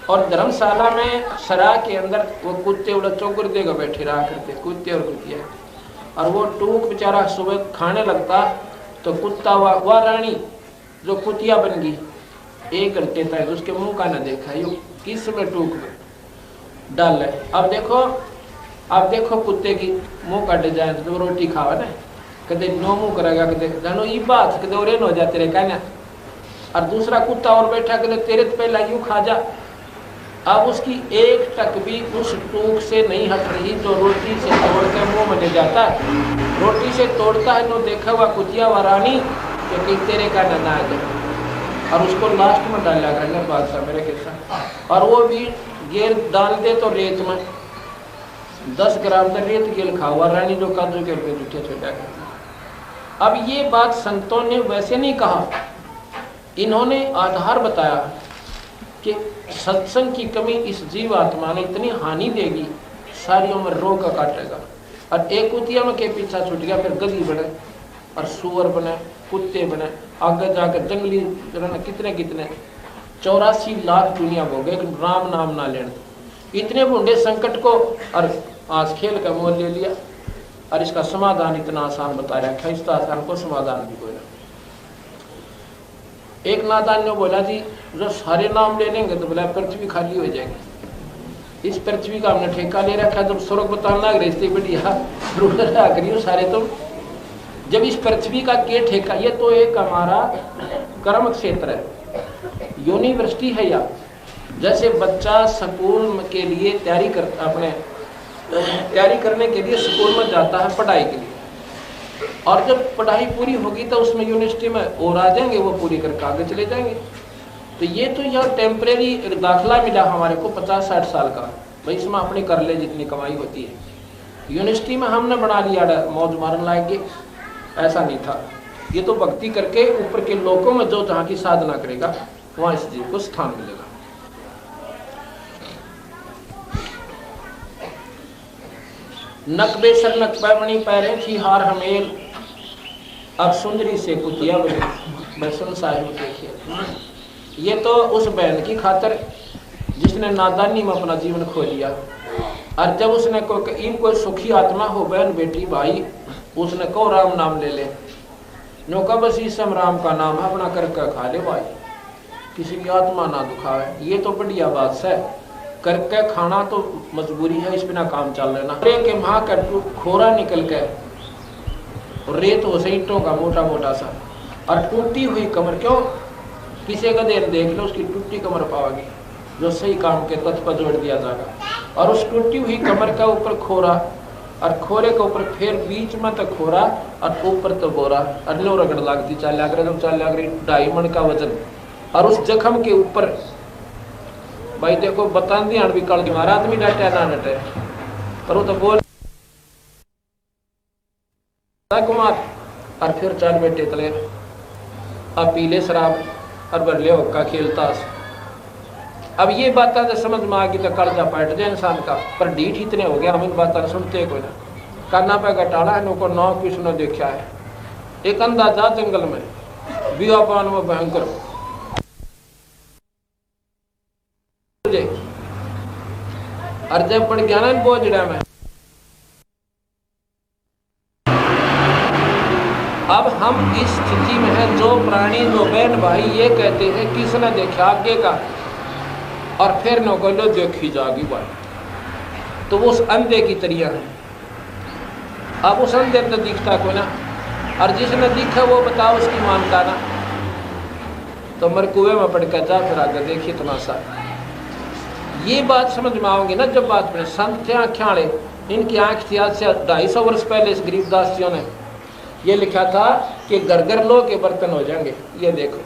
और धर्मशाला में सरा के अंदर वो कुत्ते उड़ा चौकर देकर बैठे रहा करते, कुत्ते और कुतिया। और वो टूक बेचारा सुबह खाने लगता तो कुत्ता वह रानी जो कुतिया बन गई 1 घंटे तक उसके मुंह का न देखा, यू किस में टूक में डाल है। अब देखो कुत्ते की मुंह का डिजाइन तो रोटी खावा ना, कदे नो मुंह करेगा, कदे जानो ये बात कदे और हो जाते रहे कहना, और दूसरा कुत्ता और बैठा कदे तेरे तो पहला यूं खा जा। अब उसकी एक टक भी उस टूक से नहीं हट रही तो रोटी से तोड़ के मुंह में ले जाता है, रोटी से तोड़ता है। नो देखा हुआ कुतिया व रानी क्योंकि तेरे का नना है, और उसको लास्ट में डाला करना बादशाह मेरे के साथ, और वो भी गेल डाल दे तो रेत में 10 ग्राम तक रेत गेल खा हुआ रानी जो काजू के रुपये जूठे छोटा कर। अब ये बात संतों ने वैसे नहीं कहा, इन्होंने आधार बताया कि सत्संग की कमी इस जीव आत्मा ने इतनी हानि देगी, सारी उम्र रो का काटेगा। और एक कुतिया में के पीछा छूट गया, फिर गधी बने और सुअर बने, कुत्ते बने, आगे जाकर जंगली कितने 84 लाख दुनिया भोगे, राम नाम ना लेने। इतने बूढ़े संकट को और आज खेल का मोल ले लिया, और इसका समाधान इतना आसान बता रखा, इस आसान को समाधान भी कोई ना। एक नादान ने बोला जी जो सारे नाम ले लेंगे तो बोला पृथ्वी खाली हो जाएगी, इस पृथ्वी का हमने ठेका ले रखा, जब स्वर्ग बताना रही बढ़िया करियो सारे तुम। जब इस पृथ्वी का के ठेका, ये तो एक हमारा कर्म क्षेत्र है, यूनिवर्सिटी है। या जैसे बच्चा स्कूल के लिए तैयारी करने के लिए स्कूल में जाता है पढ़ाई के लिए, और जब पढ़ाई पूरी होगी तो उसमें यूनिवर्सिटी में और आ जाएंगे, वो पूरी करके आगे चले जाएंगे। तो ये तो यह टेम्परेरी दाखिला मिला हमारे को 50-60 साल का, भाई इसमें अपनी कर ले जितनी कमाई होती है। यूनिवर्सिटी में हमने बना लिया मौज मारन लाएंगे, ऐसा नहीं था। ये तो भक्ति करके ऊपर के लोगों में जो जहाँ की साधना करेगा वहाँ इस जीव को स्थान मिलेगा। नकबे सर नकबा मणि पैरे थी हार हमेल, अब सुंदरी से कुतिया बनी बैसन साहिब देखिए। ये तो उस बहन की खातर जिसने नादानी में अपना जीवन खो लिया, और जब उसने कोई सुखी आत्मा हो बहन बेटी भाई, उसने कहो राम नाम ले ले, नौका बस ईसम राम का नाम है अपना करके खा ले भाई, किसी की आत्मा ना दुखावे। ये तो बढ़िया बात है, करके खाना तो मजबूरी है, इस बिना काम चल लेना। के माँ का खोरा निकल के रेत हो से ईंटों का मोटा मोटा सा, और टूटी हुई कमर, क्यों किसी का देर देख लो उसकी टूटी कमर पाओगी जो सही काम के तत्व पर जोड़ दिया जाएगा। और उस टूटी हुई कमर का ऊपर खोरा, और खोरे के ऊपर फिर बीच में तो खोरा और ऊपर तो बोरा, और लो रगड़ लागती चाल लाग रही 2.5 मन का वजन। और उस जख्म के ऊपर भाई देखो बता दिया भी कल मारा आदमी डटे ना डटे, पर वो तो बोल कुमार। और फिर 4 बेटे तले अब पीले शराब और बरले होका खेलता। अब ये बातें तो समझ में आ गई तो कर्जा पैट जाए इंसान का, पर डीठ इतने हो गया हम इन बातें सुनते कोई ना। काना पे घटाड़ा है, नो नौ किसने देखा है। एक अंदाजा जंगल में बियाबान में भयंकर और जब पड़ गया ना बोझड़ा में, अब हम इस स्थिति में है, जो प्राणी जो बहन भाई ये कहते हैं किसने देखा आगे का, और फिर न लो देखी जागी भाई, तो वो उस अंधे की तरह है। अब उस अंधे तो दिखता कोई ना, और जिसने दिखा वो बताओ उसकी मानता ना, तो मर कुएं में पड़ कर जा फिर आगे देखिए तमाशा। ये बात समझ में आओगे ना जब बात में संत थे आँखें वाले, इनकी आँख थी आज से 250 वर्ष पहले इस गरीबदास जियों ने ये लिखा था कि घर घर लो के बर्तन हो जाएंगे। ये देखो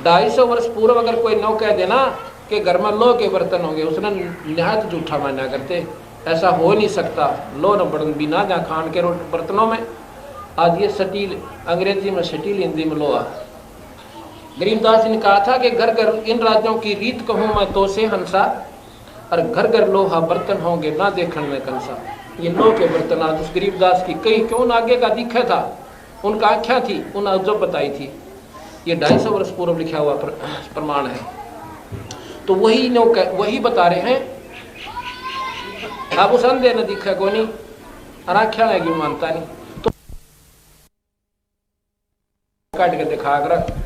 250 वर्ष पूर्व अगर कोई नौ कह देना कि घर में लो के बर्तन होंगे, उसने निहायत झूठा माना करते, ऐसा हो नहीं सकता। लो न बर्तन बिना जहाँ खान के बर्तनों में, आज ये स्टील, अंग्रेजी में स्टील, हिंदी में लोहा। गरीबदास जी ने कहा था कि घर घर इन राज्यों की रीत कहूँ मैं तो से हंसा, और घर घर लोहा बर्तन होंगे ना देखने में कंसा। ये लो के बर्तन आज उस गरीबदास की कई क्यों आगे का दिखा था, उनका आख्या थी, उन्हें जो बताई थी। ये 250 वर्ष पूर्व लिखा हुआ प्रमाण है। तो वही बता रहे हैं। अब उस अंधे ने दिखा को नहीं, अनाख्या लगी मानता नहीं, तो काट के दिखा कर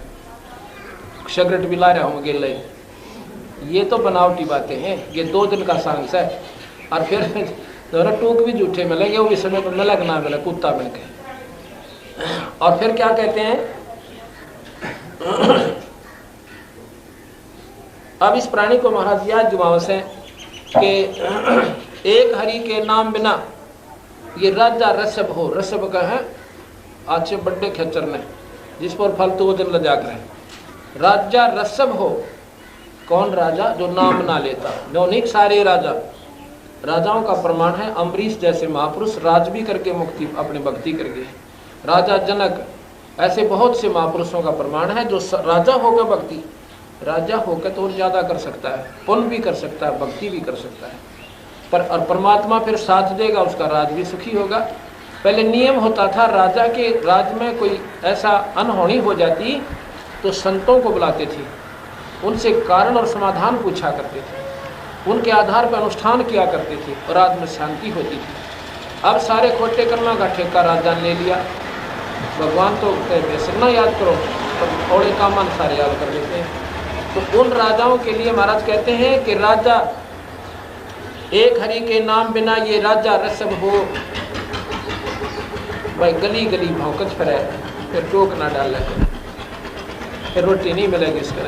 सिगरेट भी ला रहा हूँ गेले। ये तो बनावटी बातें हैं, ये 2 दिन का सांस है। और फिर दोनों टूक भी झूठे मिलेंगे, वो भी समय पर मिलग ना मिले कुत्ता बन के। और फिर क्या कहते हैं, अब इस प्राणी को महाराज याद जुमावस है कि एक हरि के नाम बिना ये राजा रसब हो। रसब का है आज से बड़े खेचर ने जिस पर फालतू वो दिन लजा कर राजा रसब हो। कौन राजा? जो नाम ना लेता। नौनिक सारे राजा, राजाओं का प्रमाण है। अम्बरीश जैसे महापुरुष राज भी करके मुक्ति अपनी भक्ति कर गए। राजा जनक, ऐसे बहुत से महापुरुषों का प्रमाण है। जो राजा होकर भक्ति, राजा होकर तो और ज्यादा कर सकता है, पुण्य भी कर सकता है, भक्ति भी कर सकता है, पर और परमात्मा फिर साथ देगा, उसका राज भी सुखी होगा। पहले नियम होता था, राजा के राज में कोई ऐसा अनहोनी हो जाती तो संतों को बुलाते थे, उनसे कारण और समाधान पूछा करते थे, उनके आधार पर अनुष्ठान किया करते थे और राज में शांति होती थी। अब सारे खोटे कर्मा का ठेका राजा ने ले लिया। भगवान तो कहते ना याद करो, तो थोड़े काम सारे याद कर लेते हैं। तो उन राजाओं के लिए महाराज कहते हैं कि राजा एक हरि के नाम बिना ये राजा रसब हो। भाई गली गली भौंकत फिरे, फिर टोक ना डाल लेते, फिर रोटी नहीं मिलेगी इसका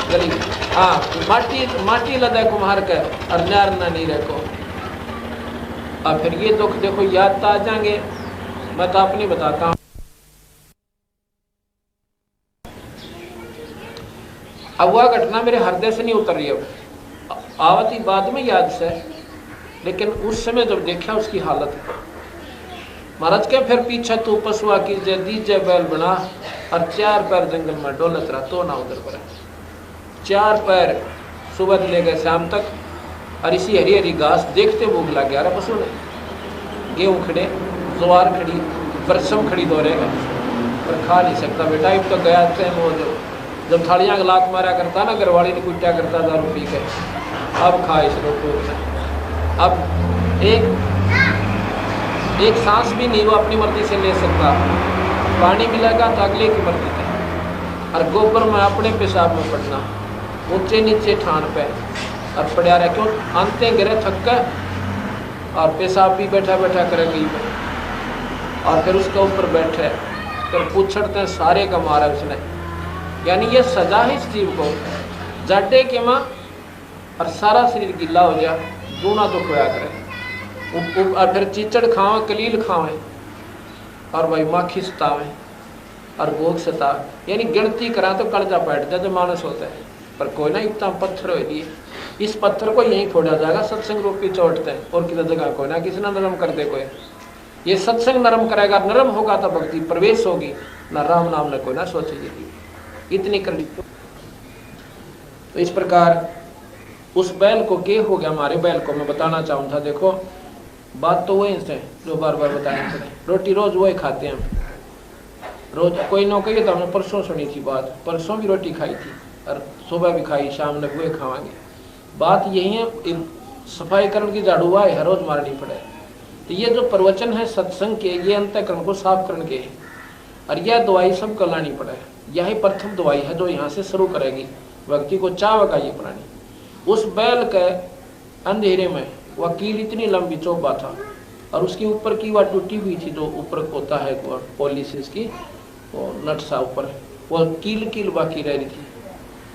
गली। हाँ, माटी लदा कुम्हार के और नार ना नहीं रखो। और फिर ये दुख देखो याद तो आ जाएंगे मैं तो अपनी बताता हूँ। अब वह घटना मेरे हृदय से नहीं उतर रही, अब आवती बाद में याद से, लेकिन उस समय जब देखा उसकी हालत, महाराज के फिर पीछे तू पशुआ की जय दीजे बैल बना और 4 पैर जंगल में डोलत रहा तो ना उधर पर 4 पैर सुबह ले गए शाम तक, और इसी हरी हरी घास देखते भूख लग गया रहा पशु ने। गेहूँ खड़े, ज्वार खड़ी, बरसम खड़ी दौड़ेगा पर खा नहीं सकता बेटा। अब तो गया टाइम वो जब थालियाँ का लात मारा करता ना, घरवाली ने कुट्टा करता दारू पी के, अब खा इस रोग को। अब एक सांस भी नहीं वो अपनी मर्जी से ले सकता, पानी मिलेगा तो अगले की मर्जी से, और गोबर में अपने पेशाब में पड़ना, ऊंचे नीचे ठान पे और पड़ा रहे, क्यों अंते गिरे थक के, और पेशाब भी बैठा बैठा करेंगे, और फिर उसके ऊपर बैठे फिर पूछते सारे का मारा उसने। यानी ये सजा है इस जीव को, जाटे के माँ और सारा शरीर गिला हो जाए, दूना दुख होया करे, और फिर चीचड़ खावे, कलील खावे, और भाई माखी सतावे और भोग सतावे, यानी गिनती करा तो कलजा बैठ जाए जो मानस होता है। पर कोई ना इतना पत्थर हो दिए, इस पत्थर को यहीं फोड़ा जाएगा, सत्संग रूपी चोटते हैं, और किसी जगह कोई ना किसी ना नरम कर दे कोई। ये सत्संग नरम करेगा, नरम होगा तो भक्ति प्रवेश होगी, ना राम नाम ने कोई ना सोचेगी, इतनी कर ली। तो इस प्रकार उस बैल को क्या हो गया, हमारे बैल को मैं बताना चाहूँ था। देखो बात तो वही से जो बार बार बताने पड़े, रोटी रोज वही खाते हैं रोज, कोई नौकरी तो हमने परसों सुनी थी बात, परसों भी रोटी खाई थी और सुबह भी खाई, शाम ने वही खावांगे। बात यही है, सफाई करण की झाड़ू हुआ है, हर रोज मारनी पड़े। तो ये जो प्रवचन है सत्संग के, ये अंतःकरण को साफ करने के, और यह दवाई सबको लानी पड़े। यही प्रथम दवाई है जो यहाँ से शुरू करेगी व्यक्ति को चाव का ये प्राणी। उस बैल के अंधेरे में वह कील इतनी लंबी चौबा था, और उसके ऊपर की वह टूटी हुई थी, जो ऊपर होता है पॉलिश इसकी, वो नट सा ऊपर, वो कील बाकी रह रही थी।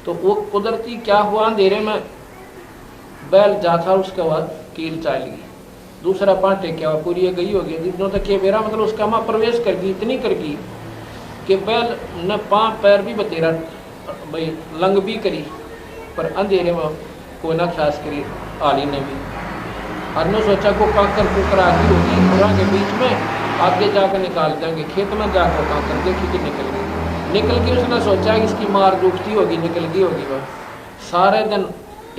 तो वो कुदरती क्या हुआ, अंधेरे में बैल जा था, उसके बाद कील चाल गई, दूसरा पांटे क्या हुआ, पूरी गई होगी जितनों तक ये मेरा मतलब उसका माँ प्रवेश कर गई, इतनी कर गई कि बैल न 5 पैर भी बतेरा भाई लंग भी करी, पर अंधेरे में कोई ना ख्यास करी आली ने भी, और ने सोचा को कांकर कुकर आती होगी खुरा के बीच में, आगे जाकर निकाल देंगे, खेत में जाकर कांकर देखी कि निकल गई। उसने सोचा कि इसकी मार दुखती होगी, निकल गई होगी। वह सारे दिन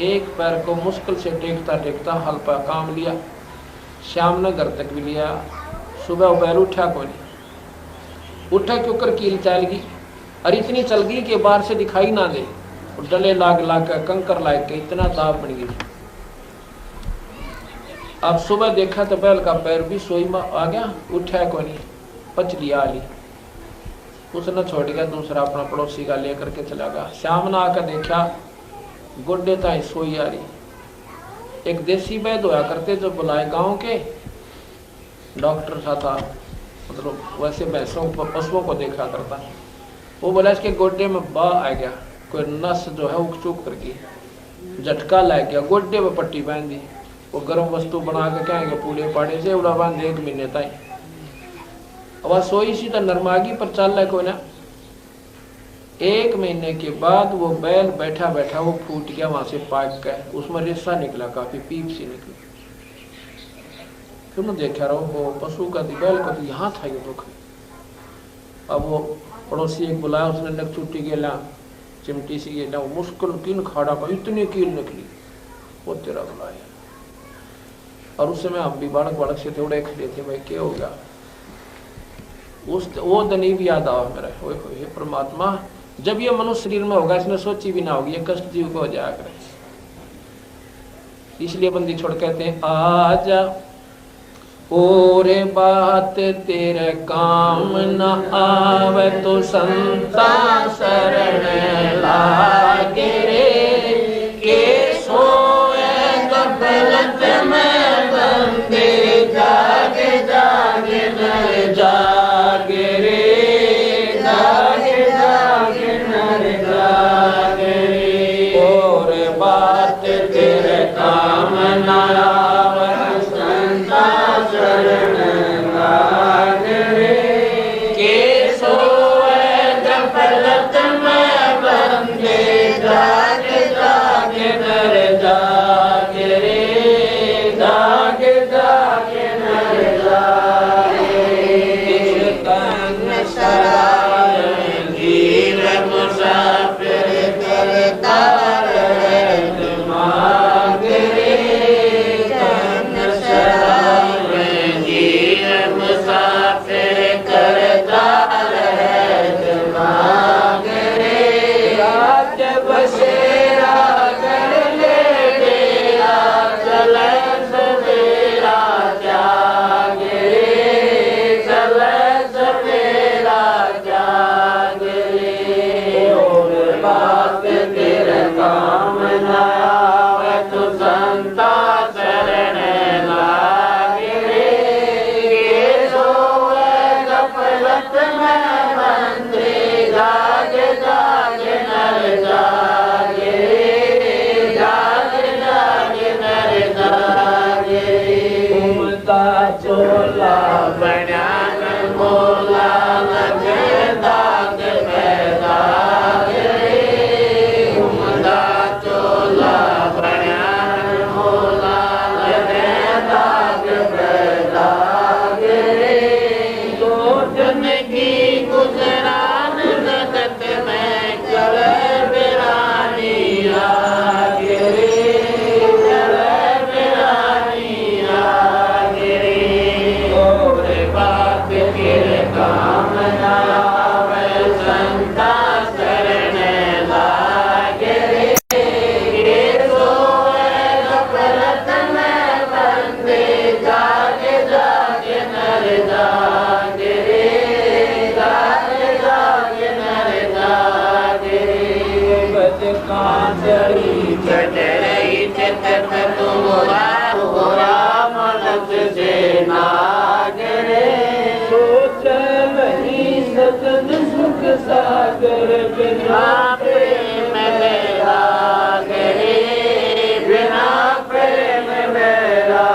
एक पैर को मुश्किल से टेकता टेकता हल पर काम लिया, शाम ने घर तक भी लिया, सुबह बैल उठा को नहीं, उठा क्यों कर कील चल गई, और इतनी चल गई कि बाहर से दिखाई ना दे, डले लाग कर कंकर लाग के इतना ताप बन गई। अब सुबह देखा तो बैल का पैर भी सोई में आ गया, उठा को नहीं, पचली आली, उसने छोड़ गया, दूसरा अपना पड़ोसी का लेकर के चला गया। शाम ने आकर देखा गोड्डे ताई सोई आ रही। एक देसी वैद्य होया करते जो बुलाए गांव के, डॉक्टर सा था, मतलब वैसे भैंसों पशुओं को देखा करता, वो बोला इसके गोड्डे में बा आ गया, कोई नस जो है उक चुक करके झटका लग गया, गोड्डे में पट्टी बांध दी, वो गर्म वस्तु बना के कहेंगे पूले पाड़े से उड़ा बांध 1 महीने ताई। अब सोई सी तो नरमागी पर चल रहा कोई ना। 1 महीने के बाद वो बैल बैठा बैठा वो फूट गया, वहां से पाक गया, उसमें रेसा निकला, काफी पीप सी निकली। फिर मैं देखा रहा वो पशु का बैल का तो यहाँ था ये दुख। अब वो पड़ोसी एक बुलाया, उसने नक छुट्टी गेला, चिमटी सी गेला, मुश्किल किन खाड़ा पर इतनी कील निकली, वो तेरा बुलाया। और उस समय हम भी बालक से थोड़े खड़े थे, भाई क्या हो गया। वो दिन भी याद आवा मेरा, हे परमात्मा, जब ये मनुष्य शरीर में होगा इसने सोची भी ना होगी ये कष्ट जीव को हो जाया करे। इसलिए बंदी छोड़ कहते हैं आजा और बात तेरे काम न आवे तो संता शरण लागे रे, के सोए गफलत में बंदे जागे जागे नर जागे रे, जागे जागे नर जागे रे, और बात तेरे काम न आवे संता शरण लागे
चोला बण्यान मोला लगे दाग पैदा उमदा चोला बण्यान मोला लगे दाग पैदा दो जन की गुजरान जगत में चले बिरानी सागर बिना प्रेम मेरा गिरी बिना प्रेम मेरा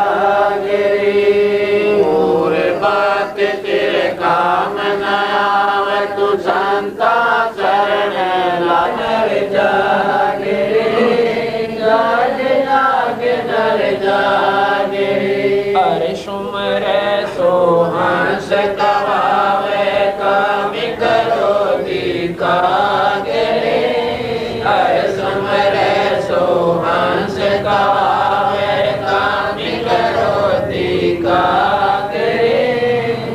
गिरी और बात तेरे काम न आवे तू संता शरण लागर जागे जागे जागे नर जागे अरे सुमरे सोहंस कवावे कामी करो कागरे अरे सुमरे सोहंस कवावे कामी करो कागरे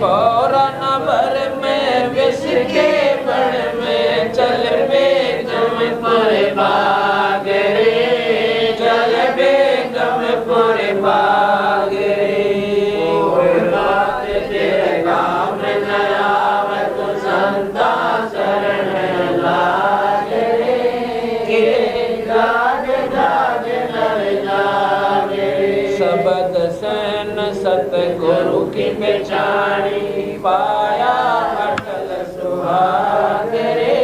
पौरान भर में विष के बड़ में चल बेगम पर भागरे चल बेगम पर भागरे बात तेरे काम न आवे तो संता शरण शबद सैन सतगुरु की पहचानी पाया अटल सुहाग रे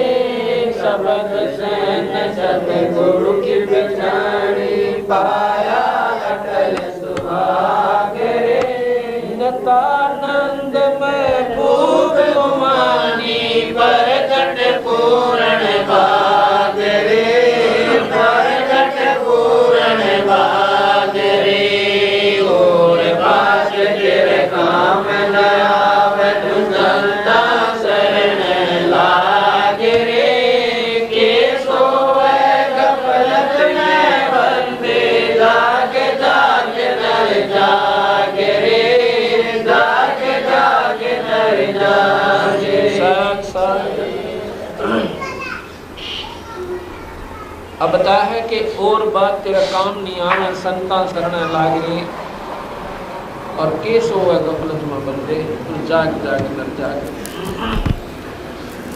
शबद सैन सतगुरु की पहचानी पाया अटल सुहाग रे नतानंद में खूब गुमानी प्रकट पूर्ण भाग रे प्रकट पूर्ण भाग रे और बात तेरे काम न आवे तू संता शरण लागे रे के सोए गफलत में बंदे जागे जागे नर जागे रे जागे जागे नर जागे अब बताया है कि और बात तेरा काम नहीं आवे संता शरण लाग रे और केस हो गफलत में बंदे जाग जाग नर जाग।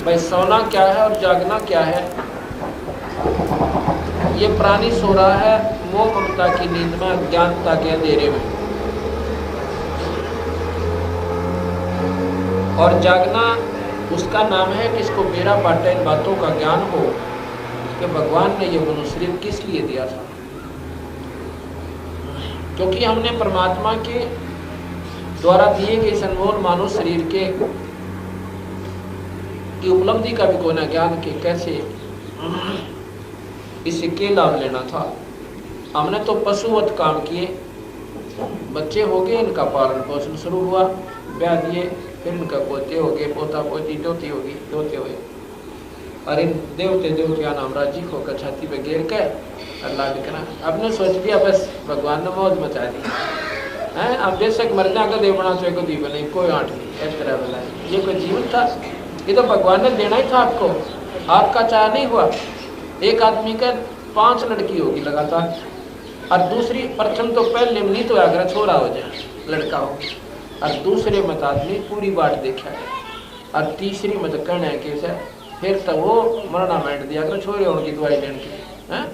भाई सोना क्या है और जागना क्या है? ये प्राणी सो रहा है मोह ममता की नींद में, अज्ञानता के अंधेरे में, और जागना उसका नाम है कि इसको मेरा बाटा इन बातों का ज्ञान हो कि भगवान ने ये मनुष्य शरीर किस लिए दिया था। क्योंकि हमने परमात्मा के द्वारा दिए गए इस अनमोल मानव शरीर के की उपलब्धि का भी कोना ज्ञान के कैसे इससे के लाभ लेना था। हमने तो पशुवत काम किए, बच्चे हो गए, इनका पालन पोषण शुरू हुआ, ब्याह दिए, फिर इनका पोते हो गए, पोता पोती, दोती होगी, दोते हुए, और इन देवते देवतिया नाम राजी होकर छाती पे गिर के अल्लाह ने करा। आपने सोच लिया बस भगवान ने मौज मचा दी है, अब बेशक मर जा कर देवना चाहे को दी बने कोई आठ नहीं, इस तरह बोला ये कोई जीवन था, ये तो भगवान ने देना ही था आपको, आपका चाह नहीं हुआ। एक आदमी का 5 लड़की होगी लगातार, और दूसरी प्रथम तो पहले नहीं तो अगर छोरा हो जाए लड़का हो, और दूसरे मत आदमी पूरी बाट देखा है, और तीसरी मत कहना है कैसे फिर तो वो मरना बैठ दिया अगर छोरे होगी दवाई लेने के हैं,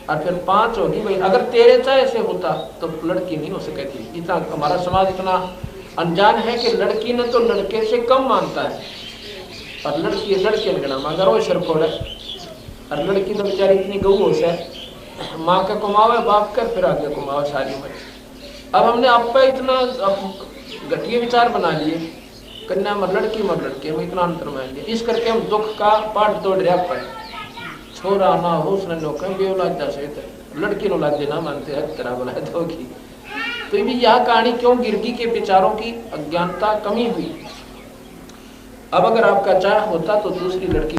और फिर 5 होगी भाई। अगर तेरे चाहे से होता तो लड़की नहीं हो सके थी। इतना हमारा समाज इतना अनजान है कि लड़की ने तो लड़के से कम मानता है, और लड़की लड़के ने मगर वो शर फोड़े, और लड़की तो बेचारी इतनी गऊ हो से माँ का कमावे बाप कर फिर आगे कमावे सारी उम्र। अब हमने आप पे इतना घटिया विचार बना लिए, कन्या मर लड़की में इतना अंतर मान लिया। इस करके हम दुख का पाठ तोड़ रहा पाए। छोरा ना हो उसने नौकर बेौलादा से लड़की नौलादे ना मानते हैं तरह बोला होगी। तो भी यह कहानी क्यों गिरगी के विचारों की अज्ञानता कमी हुई। अब अगर आपका चाह होता तो दूसरी लड़की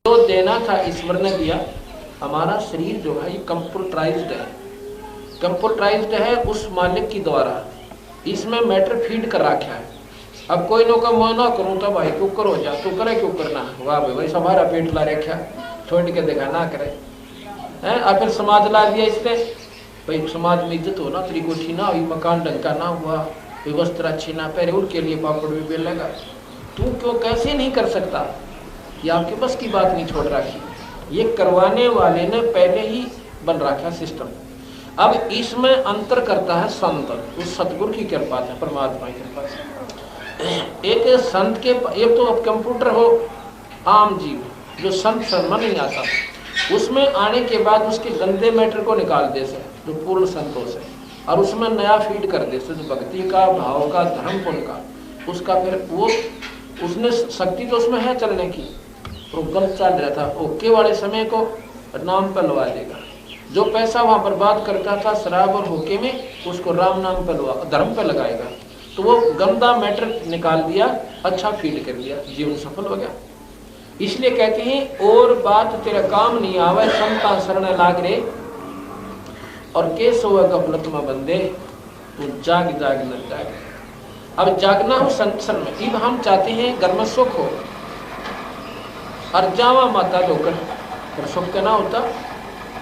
जो देना था ईश्वर ने दिया। हमारा शरीर जो है ये कंप्यूटराइज्ड है उस मालिक की द्वारा। इसमें मैटर फीड कर रखा है। अब कोई नो का मैं ना करूँ तो भाई कुकर हो जा, तू करे क्यों करना, वाह भाई हमारा पेट ला रखा छोड़ के देखा ना करे है। अब फिर समाज ला दिया इसने, भाई समाज में इज्जत हो ना, तेरी कोठी ना हुई, मकान ढंग का ना हुआ, वस्त्र अच्छी ना पहरे, उनके लिए पापड़ भी बेलेगा, तू क्यों कैसे नहीं कर सकता। ये आपके बस की बात नहीं छोड़ रखी, ये करवाने वाले ने पहले ही बन रखा सिस्टम। अब इसमें अंतर करता है संत, उस सतगुरु की कृपा है, परमात्मा की कृपा से। एक संत के एक तो अब कंप्यूटर हो आम जीव जो संत शर्मा नहीं आता, उसमें आने के बाद उसके गंदे मैटर को निकाल दे से जो पूर्ण संतों से, और उसमें नया फीड कर दे से जो भक्ति का, भाव का, धर्म पुण्य का, उसका फिर वो उसने शक्ति तो उसमें है चलने की, तो गलत चल रहा था, ओके वाले समय को नाम पर लगा देगा। जो पैसा वहां बर्बाद करता था शराब और होके में, उसको राम नाम पर धर्म पर लगाएगा। तो वो गंदा मैटर निकाल दिया, अच्छा फीड कर दिया, जीवन सफल हो गया। इसलिए कहते हैं और बात तेरा काम नहीं आवे, संता शरण लाग रे और के सोए गफलत में बंदे, तू जाग जाग न जाग। अब जागना हो संसर में, अब हम चाहते हैं घर में सुख हो और जावा माता धोकर, पर सुख का ना होता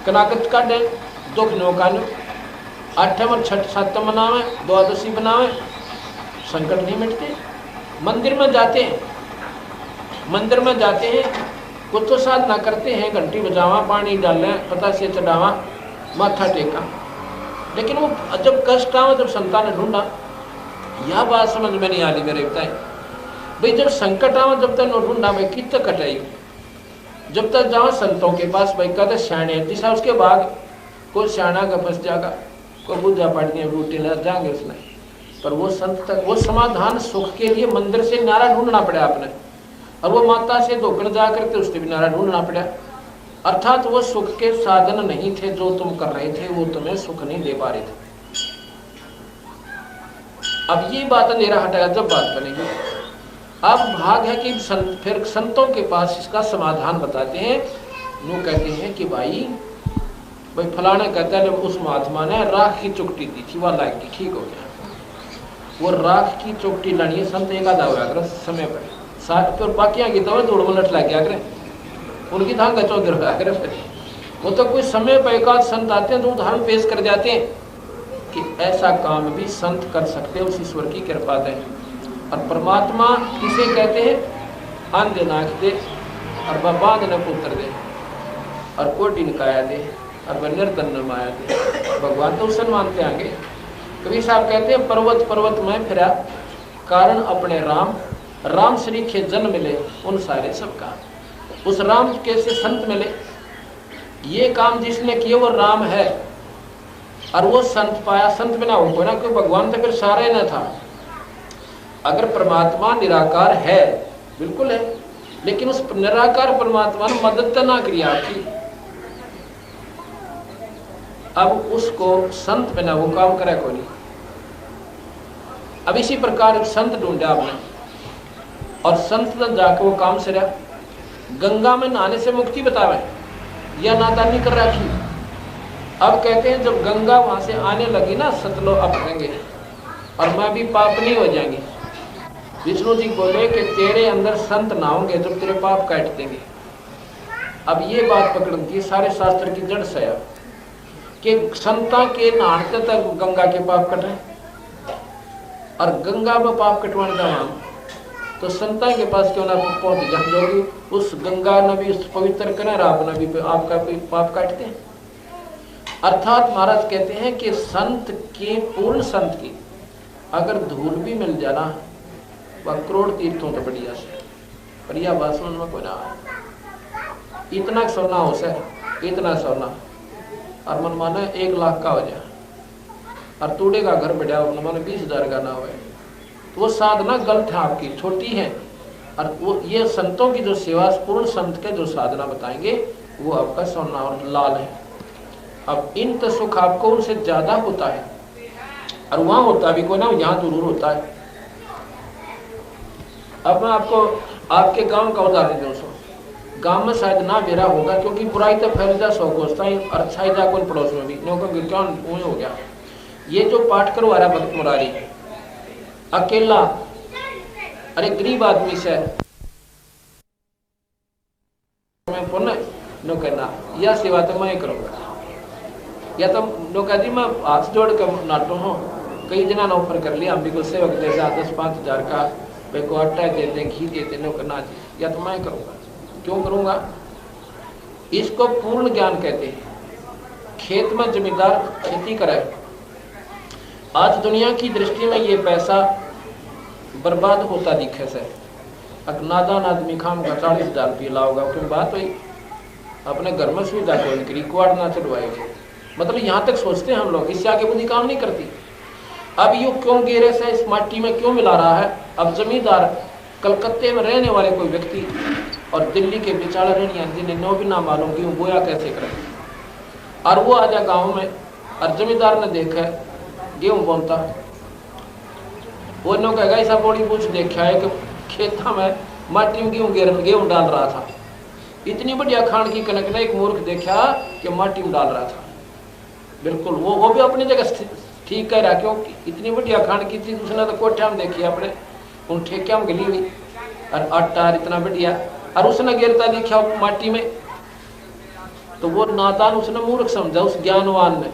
कनाकत का डे दुख नौकान आठम और छठ सातम बनावे, द्वादशी बनावे, संकट नहीं मिटते। मंदिर में जाते हैं कुछ तो साधना करते हैं, घंटी बजावा, पानी डालें, पता से चढ़ावा, माथा टेका, लेकिन वो जब कष्ट आवा, जब संतान ने ढूंढा, यह बात समझ में नहीं आ रही मेरे बताए भाई। जब संकट आवा जब तक ढूंढा भाई कित तक कटाई, जब तक जाओ संतों के पास भाई कहते श्याणे दिशा, उसके बाद कोई श्याणा का फंस जाएगा, कोई पूजा पाठ की ड्यूटी लग जाएंगे उसने, पर वो संत तक वो समाधान सुख के लिए मंदिर से नारा ढूंढना पड़ा आपने, और वो माता से धोकर जा करके उससे भी नारा ढूंढना पड़ा। अर्थात वो सुख के साधन नहीं थे जो तुम कर रहे थे, वो तुम्हें सुख नहीं दे पा रहे थे। अब ये बात अंधेरा हटाया जब बात बनेगी। अब भाग है कि फिर संतों के पास इसका समाधान बताते हैं। वो कहते हैं कि भाई फलाने कहता है उस महात्मा ने राख की चुकटी दी थी, वह लायक ठीक हो गया। वो राख की चुकटी लानी है, संत एक आधा हुआ कर समय पर साथ, फिर बाकियां की दवा दौड़ मिनट लग गया करे, उनकी धांगा चौधर होया करे। फिर वो तो कोई समय पर एक आध संत आते हैं तो उदाहरण पेश कर जाते हैं कि ऐसा काम भी संत कर सकते हैं उस ईश्वर की कृपा से। और परमात्मा किसे कहते हैं, अंध नाक दे और बांध न पुत्र दे और कोटि निकाया दे और वह निर्धन न माया दे। भगवान तो उसन मानते आगे। कबीर साहब कहते हैं पर्वत पर्वत में फिरा कारण अपने राम, राम श्री के जन्म मिले उन सारे सबका। उस राम कैसे संत मिले, ये काम जिसने किया वो राम है और वो संत पाया। संत बिना हो ना क्यों, भगवान तो फिर सारे न था। अगर परमात्मा निराकार है, बिल्कुल है, लेकिन उस निराकार परमात्मा ने मदद ना करी आपकी, अब उसको संत बिना वो काम करे को नहीं। अब इसी प्रकार संत ढूंढा आपने और संत ने जाकर वो काम से रहा। गंगा में नहाने से मुक्ति बतावे या नादानी कर रखी। अब कहते हैं जब गंगा वहां से आने लगी ना, सतलोक अपनेंगे और मैं भी पाप नहीं हो जाएंगे। विष्णु जी बोले कि तेरे अंदर संत नहाओगे जब तेरे पाप काट देंगे। अब ये बात पकड़ की सारे शास्त्र की जड़ से कि संता के नहाते तक गंगा के पाप कटे और गंगा में पाप कटवाने दवा तो संता के पास क्यों ना पहुंच जाओगी। उस गंगा ने भी उस पवित्र करें और आपने भी आपका भी पाप काटते हैं। अर्थात महाराज कहते हैं कि संत के, पूर्ण संत की अगर धूल भी मिल जाना वह करोड़ तीर्थों तो बढ़िया से, पर यह बात समझ में कोई ना आए। इतना सोना हो से, इतना सोना और मन माने 1 लाख का हो जाए,
और तूड़े का घर बढ़िया मैंने 20,000 का ना हुआ, तो वो साधना गलत है, आपकी छोटी है। और वो ये संतों की जो सेवा, पूर्ण संत के जो साधना बताएंगे वो आपका सोना और लाल है। अब इन तो सुख आपको उनसे ज्यादा होता है, और वहां होता भी कोई ना, यहाँ जरूर होता है। अब मैं आपको आपके गांव का उदाहरण दूं। गांव में शायद ना बेरा होगा, क्योंकि बुराई तो फैल जा सौ कोसता ही, और अच्छाई जा कोई पड़ोस में भी नहीं, क्यों हो गया। ये जो पाठ करवा रहा भक्त मुरारी अकेला, अरे गरीब आदमी से मैं पुण्य न करना, यह सेवा तो मैं करूंगा, या तो नौका जी मैं हाथ जोड़ कर नाटो हूँ। कई जना ने ऑफर कर लिया, हम भी कुछ सेवक दे 10-5 हज़ार का, भाई को आटा दे दें, घी दे दें, नौका ना जी, या तो मैं करूंगा। क्यों करूंगा? इसको पूर्ण ज्ञान कहते हैं। खेत में जमींदार खेती करे, आज दुनिया की दृष्टि में ये पैसा बर्बाद होता दिखे से, नादान आदमी खाम का 40,000 रुपये लाओगा, क्यों बात हुई अपने घर में सुविधा कोई करी, कुआड़ ना चढ़वाएगी, मतलब यहाँ तक सोचते हैं हम लोग, इससे आगे बुद्धि काम नहीं करती। अब यू क्यों गेरे से इस माटी में क्यों मिला रहा है? अब जमींदार कलकत्ते में रहने वाले कोई व्यक्ति और दिल्ली के बेचारा रहने जिन्हें नो भी ना मालूम कि वो बोया कैसे करें, और वो आ जाए गाँव में, और जमींदार ने देखा गेहूं बोनता, वो नो कहेगा ऐसा बड़ी पूछ देखा है कि खेता में माटी में गेहूं डाल रहा था, इतनी बढ़िया खान की कनक ने एक मूर्ख देखा कि माटी में डाल रहा था। बिल्कुल वो भी अपनी जगह ठीक कह रहा, क्योंकि इतनी बढ़िया खान की थी, उसने तो कोठा में देखी अपने उन ठेकिया में गली हुई, और आटा इतना बढ़िया, और उसने गिरता देखा माटी में, तो वो नादान उसने मूर्ख समझा, उस ज्ञानवान ने,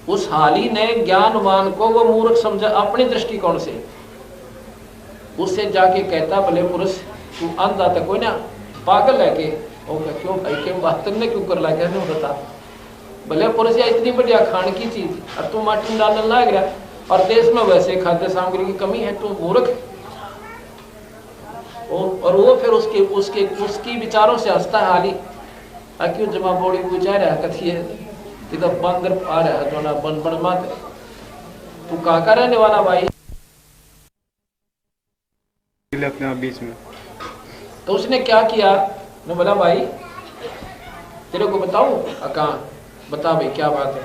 उस हाली ने ज्ञानवान को वो मूर्ख समझा अपने दृष्टिकोण से। उससे जाके कहता, भले पुरुष तू अंधा तो कोई ना, पागल है के? क्यों भाई क्यों बात तुमने क्यों कर लगा? नहीं बता, भले पुरुष या इतनी बढ़िया खान की चीज और तू माटी में डालने लग रहा, और देश में वैसे खाद्य सामग्री की कमी है, तू मूर्ख। और वो फिर उसकी विचारों से हंसता है हाली, क्यों जमा बोड़ी पूछा रहा कथी है, तो बंदर आ रहा है जो ना बन बन मत, तू कहाँ का रहने वाला भाई?
अपने आप बीच में
तो उसने क्या किया, ने बोला भाई तेरे को बताऊं? कहाँ बता भाई क्या बात है?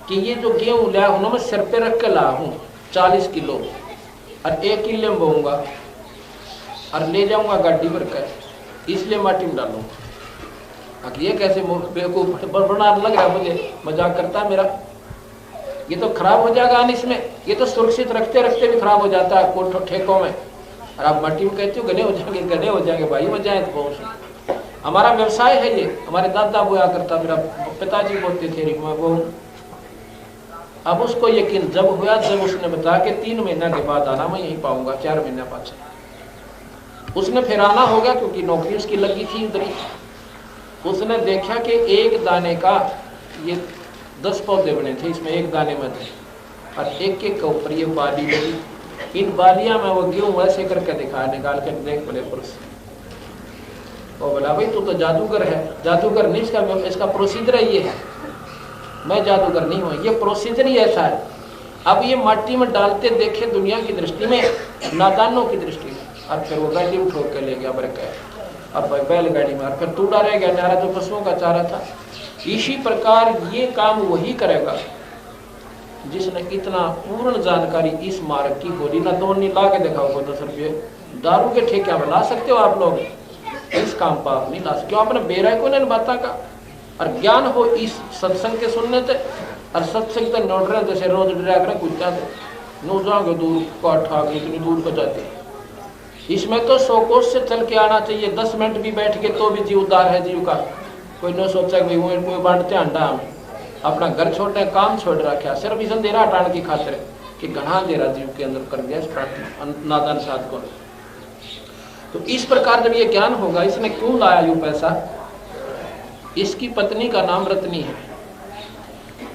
कि ये जो गेहूं लाया हूं ना, मैं सिर पे रख के लाया हूँ 40 किलो, और 1 किले में बोऊंगा और ले जाऊंगा गाड़ी भर कर, इसलिए माटी में डालूंगा। ये कैसे बेवकूफ बना लग रहा है मुझे, मजाक करता है मेरा, ये तो खराब हो जाएगा इसमें, ये तो सुरक्षित रखते रखते भी खराब हो जाता है कोठो ठेकों में, और आप माटी में कहते हो गने हो जाएंगे भाई, मजा है तो बहुत। हमारा व्यवसाय है ये, हमारे दादा बोया करता, मेरा पिताजी बोलते थे वो। अब उसको यकीन जब हुआ, जब उसने बताया कि 3 महीना के बाद आना, मैं यहीं पाऊंगा 4 महीना पाछे, उसने फिर आना होगा क्योंकि नौकरी उसकी लगी थी उधर ही। उसने देखा कि एक दाने का ये 10 पौधे बने थे, इसमें एक दाने में थे, और एक के ऊपर ये बाली लगी। इन बालियां में वो गेहूं वैसे करके दिखाया, निकाल के देख बोले पुरुष, वो बोला भाई तू तो जादूगर है। जादूगर नहीं, इसका प्रोसीजर है ये, मैं जादूगर नहीं हूँ, ये प्रोसीजर ही ऐसा है। अब ये माटी में डालते देखे दुनिया की दृष्टि में, नादानों की दृष्टि में, और फिर वो गाड़ी उठो के ले गया बरक, अब बैलगाड़ी में, और फिर टूटा रह गया नारा जो पशुओं का चारा था। इसी प्रकार ये काम वही करेगा जिसने इतना पूर्ण जानकारी इस मार्ग की होली ना, तो नहीं ला के दिखाओ 10 रुपये दारू के ठेके में ला सकते हो आप लोग, इस काम पर आप नहीं ला सकते। क्यों? आपने बेरा को नहीं बाता का, और ज्ञान हो इस सत्संग के सुनने थे, और सत्संग तो नोट रहे जैसे रोज डरा कर कुछ जाते नो जाओगे दूर काठा के, इतनी दूर को जाते। इसमें तो 100 कोस से चल के आना चाहिए, 10 मिनट भी बैठ के तो भी जीव उद्धार है जीव का। कोई न सोचा कि वो बांटते अंडा, हमें अपना घर छोड़े, काम छोड़ रखा, सिर्फ इस अंधेरा हटाने की खातिर कि घना अंधेरा जीव के अंदर कर दिया नादान साध को। तो इस प्रकार जब ये ज्ञान होगा, इसने क्यों लाया यू पैसा, इसकी पत्नी का नाम रत्नी है,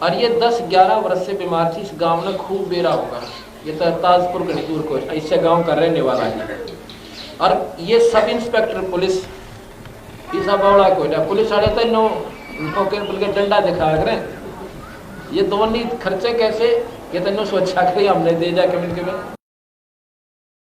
और ये 10-11 वर्ष से बीमार थी। इस गांव में खूब बेरा होगा, ये तो ताजपुर के दूर को इससे गांव का रहने वाला है। और ये सब इंस्पेक्टर पुलिस ईसा बावड़ा को पुलिस वाले तो नो के डंडा दिखाया करें, ये दोनों खर्चे कैसे, ये तेनों सोचा करी हमने दे जाके मिनके में